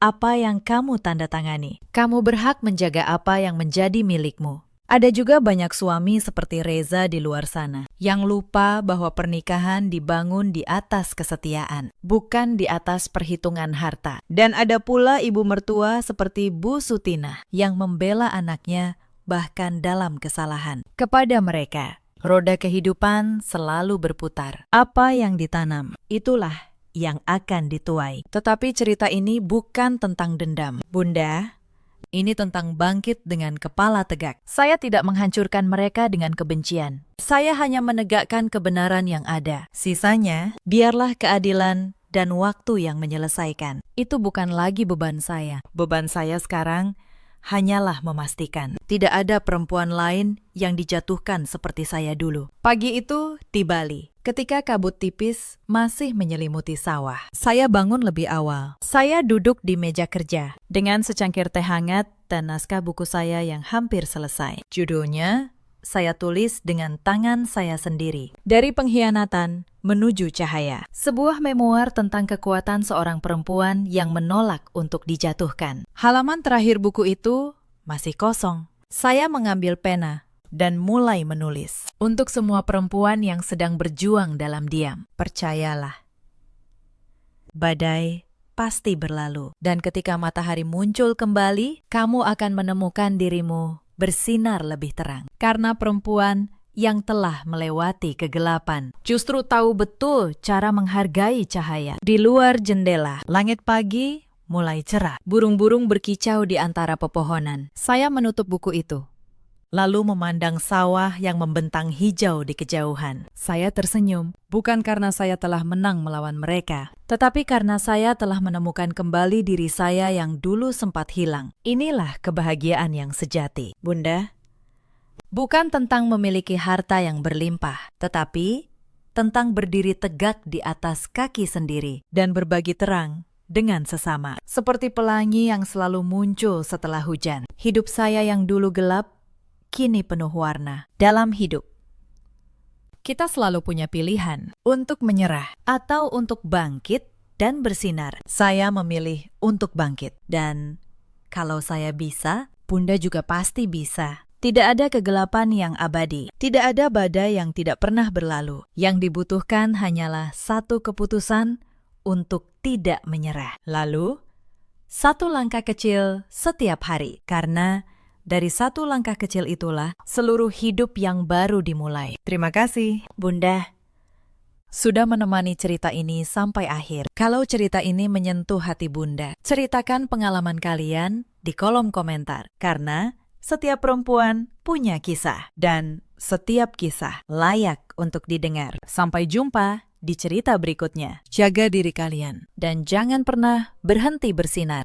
apa yang kamu tanda tangani. Kamu berhak menjaga apa yang menjadi milikmu. Ada juga banyak suami seperti Reza di luar sana yang lupa bahwa pernikahan dibangun di atas kesetiaan, bukan di atas perhitungan harta. Dan ada pula ibu mertua seperti Bu Sutina yang membela anaknya bahkan dalam kesalahan. Kepada mereka, roda kehidupan selalu berputar. Apa yang ditanam, itulah yang akan dituai. Tetapi cerita ini bukan tentang dendam. Bunda, ini tentang bangkit dengan kepala tegak. Saya tidak menghancurkan mereka dengan kebencian. Saya hanya menegakkan kebenaran yang ada. Sisanya, biarlah keadilan dan waktu yang menyelesaikan. Itu bukan lagi beban saya. Beban saya sekarang hanyalah memastikan tidak ada perempuan lain yang dijatuhkan seperti saya dulu. Pagi itu di Bali, ketika kabut tipis masih menyelimuti sawah. Saya bangun lebih awal. Saya duduk di meja kerja dengan secangkir teh hangat dan naskah buku saya yang hampir selesai. Judulnya saya tulis dengan tangan saya sendiri. Dari Pengkhianatan Menuju Cahaya. Sebuah memoir tentang kekuatan seorang perempuan yang menolak untuk dijatuhkan. Halaman terakhir buku itu masih kosong. Saya mengambil pena dan mulai menulis. Untuk semua perempuan yang sedang berjuang dalam diam, percayalah, badai pasti berlalu. Dan ketika matahari muncul kembali, kamu akan menemukan dirimu bersinar lebih terang. Karena perempuan yang telah melewati kegelapan justru tahu betul cara menghargai cahaya. Di luar jendela, langit pagi mulai cerah. Burung-burung berkicau di antara pepohonan. Saya menutup buku itu, lalu memandang sawah yang membentang hijau di kejauhan. Saya tersenyum, bukan karena saya telah menang melawan mereka, tetapi karena saya telah menemukan kembali diri saya yang dulu sempat hilang. Inilah kebahagiaan yang sejati. Bunda, bukan tentang memiliki harta yang berlimpah, tetapi tentang berdiri tegak di atas kaki sendiri dan berbagi terang dengan sesama. Seperti pelangi yang selalu muncul setelah hujan. Hidup saya yang dulu gelap kini penuh warna. Dalam hidup, kita selalu punya pilihan untuk menyerah atau untuk bangkit dan bersinar. Saya memilih untuk bangkit. Dan kalau saya bisa, Bunda juga pasti bisa. Tidak ada kegelapan yang abadi. Tidak ada badai yang tidak pernah berlalu. Yang dibutuhkan hanyalah satu keputusan untuk tidak menyerah. Lalu, satu langkah kecil setiap hari. Karena dari satu langkah kecil itulah seluruh hidup yang baru dimulai. Terima kasih, Bunda, sudah menemani cerita ini sampai akhir. Kalau cerita ini menyentuh hati Bunda, ceritakan pengalaman kalian di kolom komentar. Karena setiap perempuan punya kisah, dan setiap kisah layak untuk didengar. Sampai jumpa di cerita berikutnya. Jaga diri kalian, dan jangan pernah berhenti bersinar.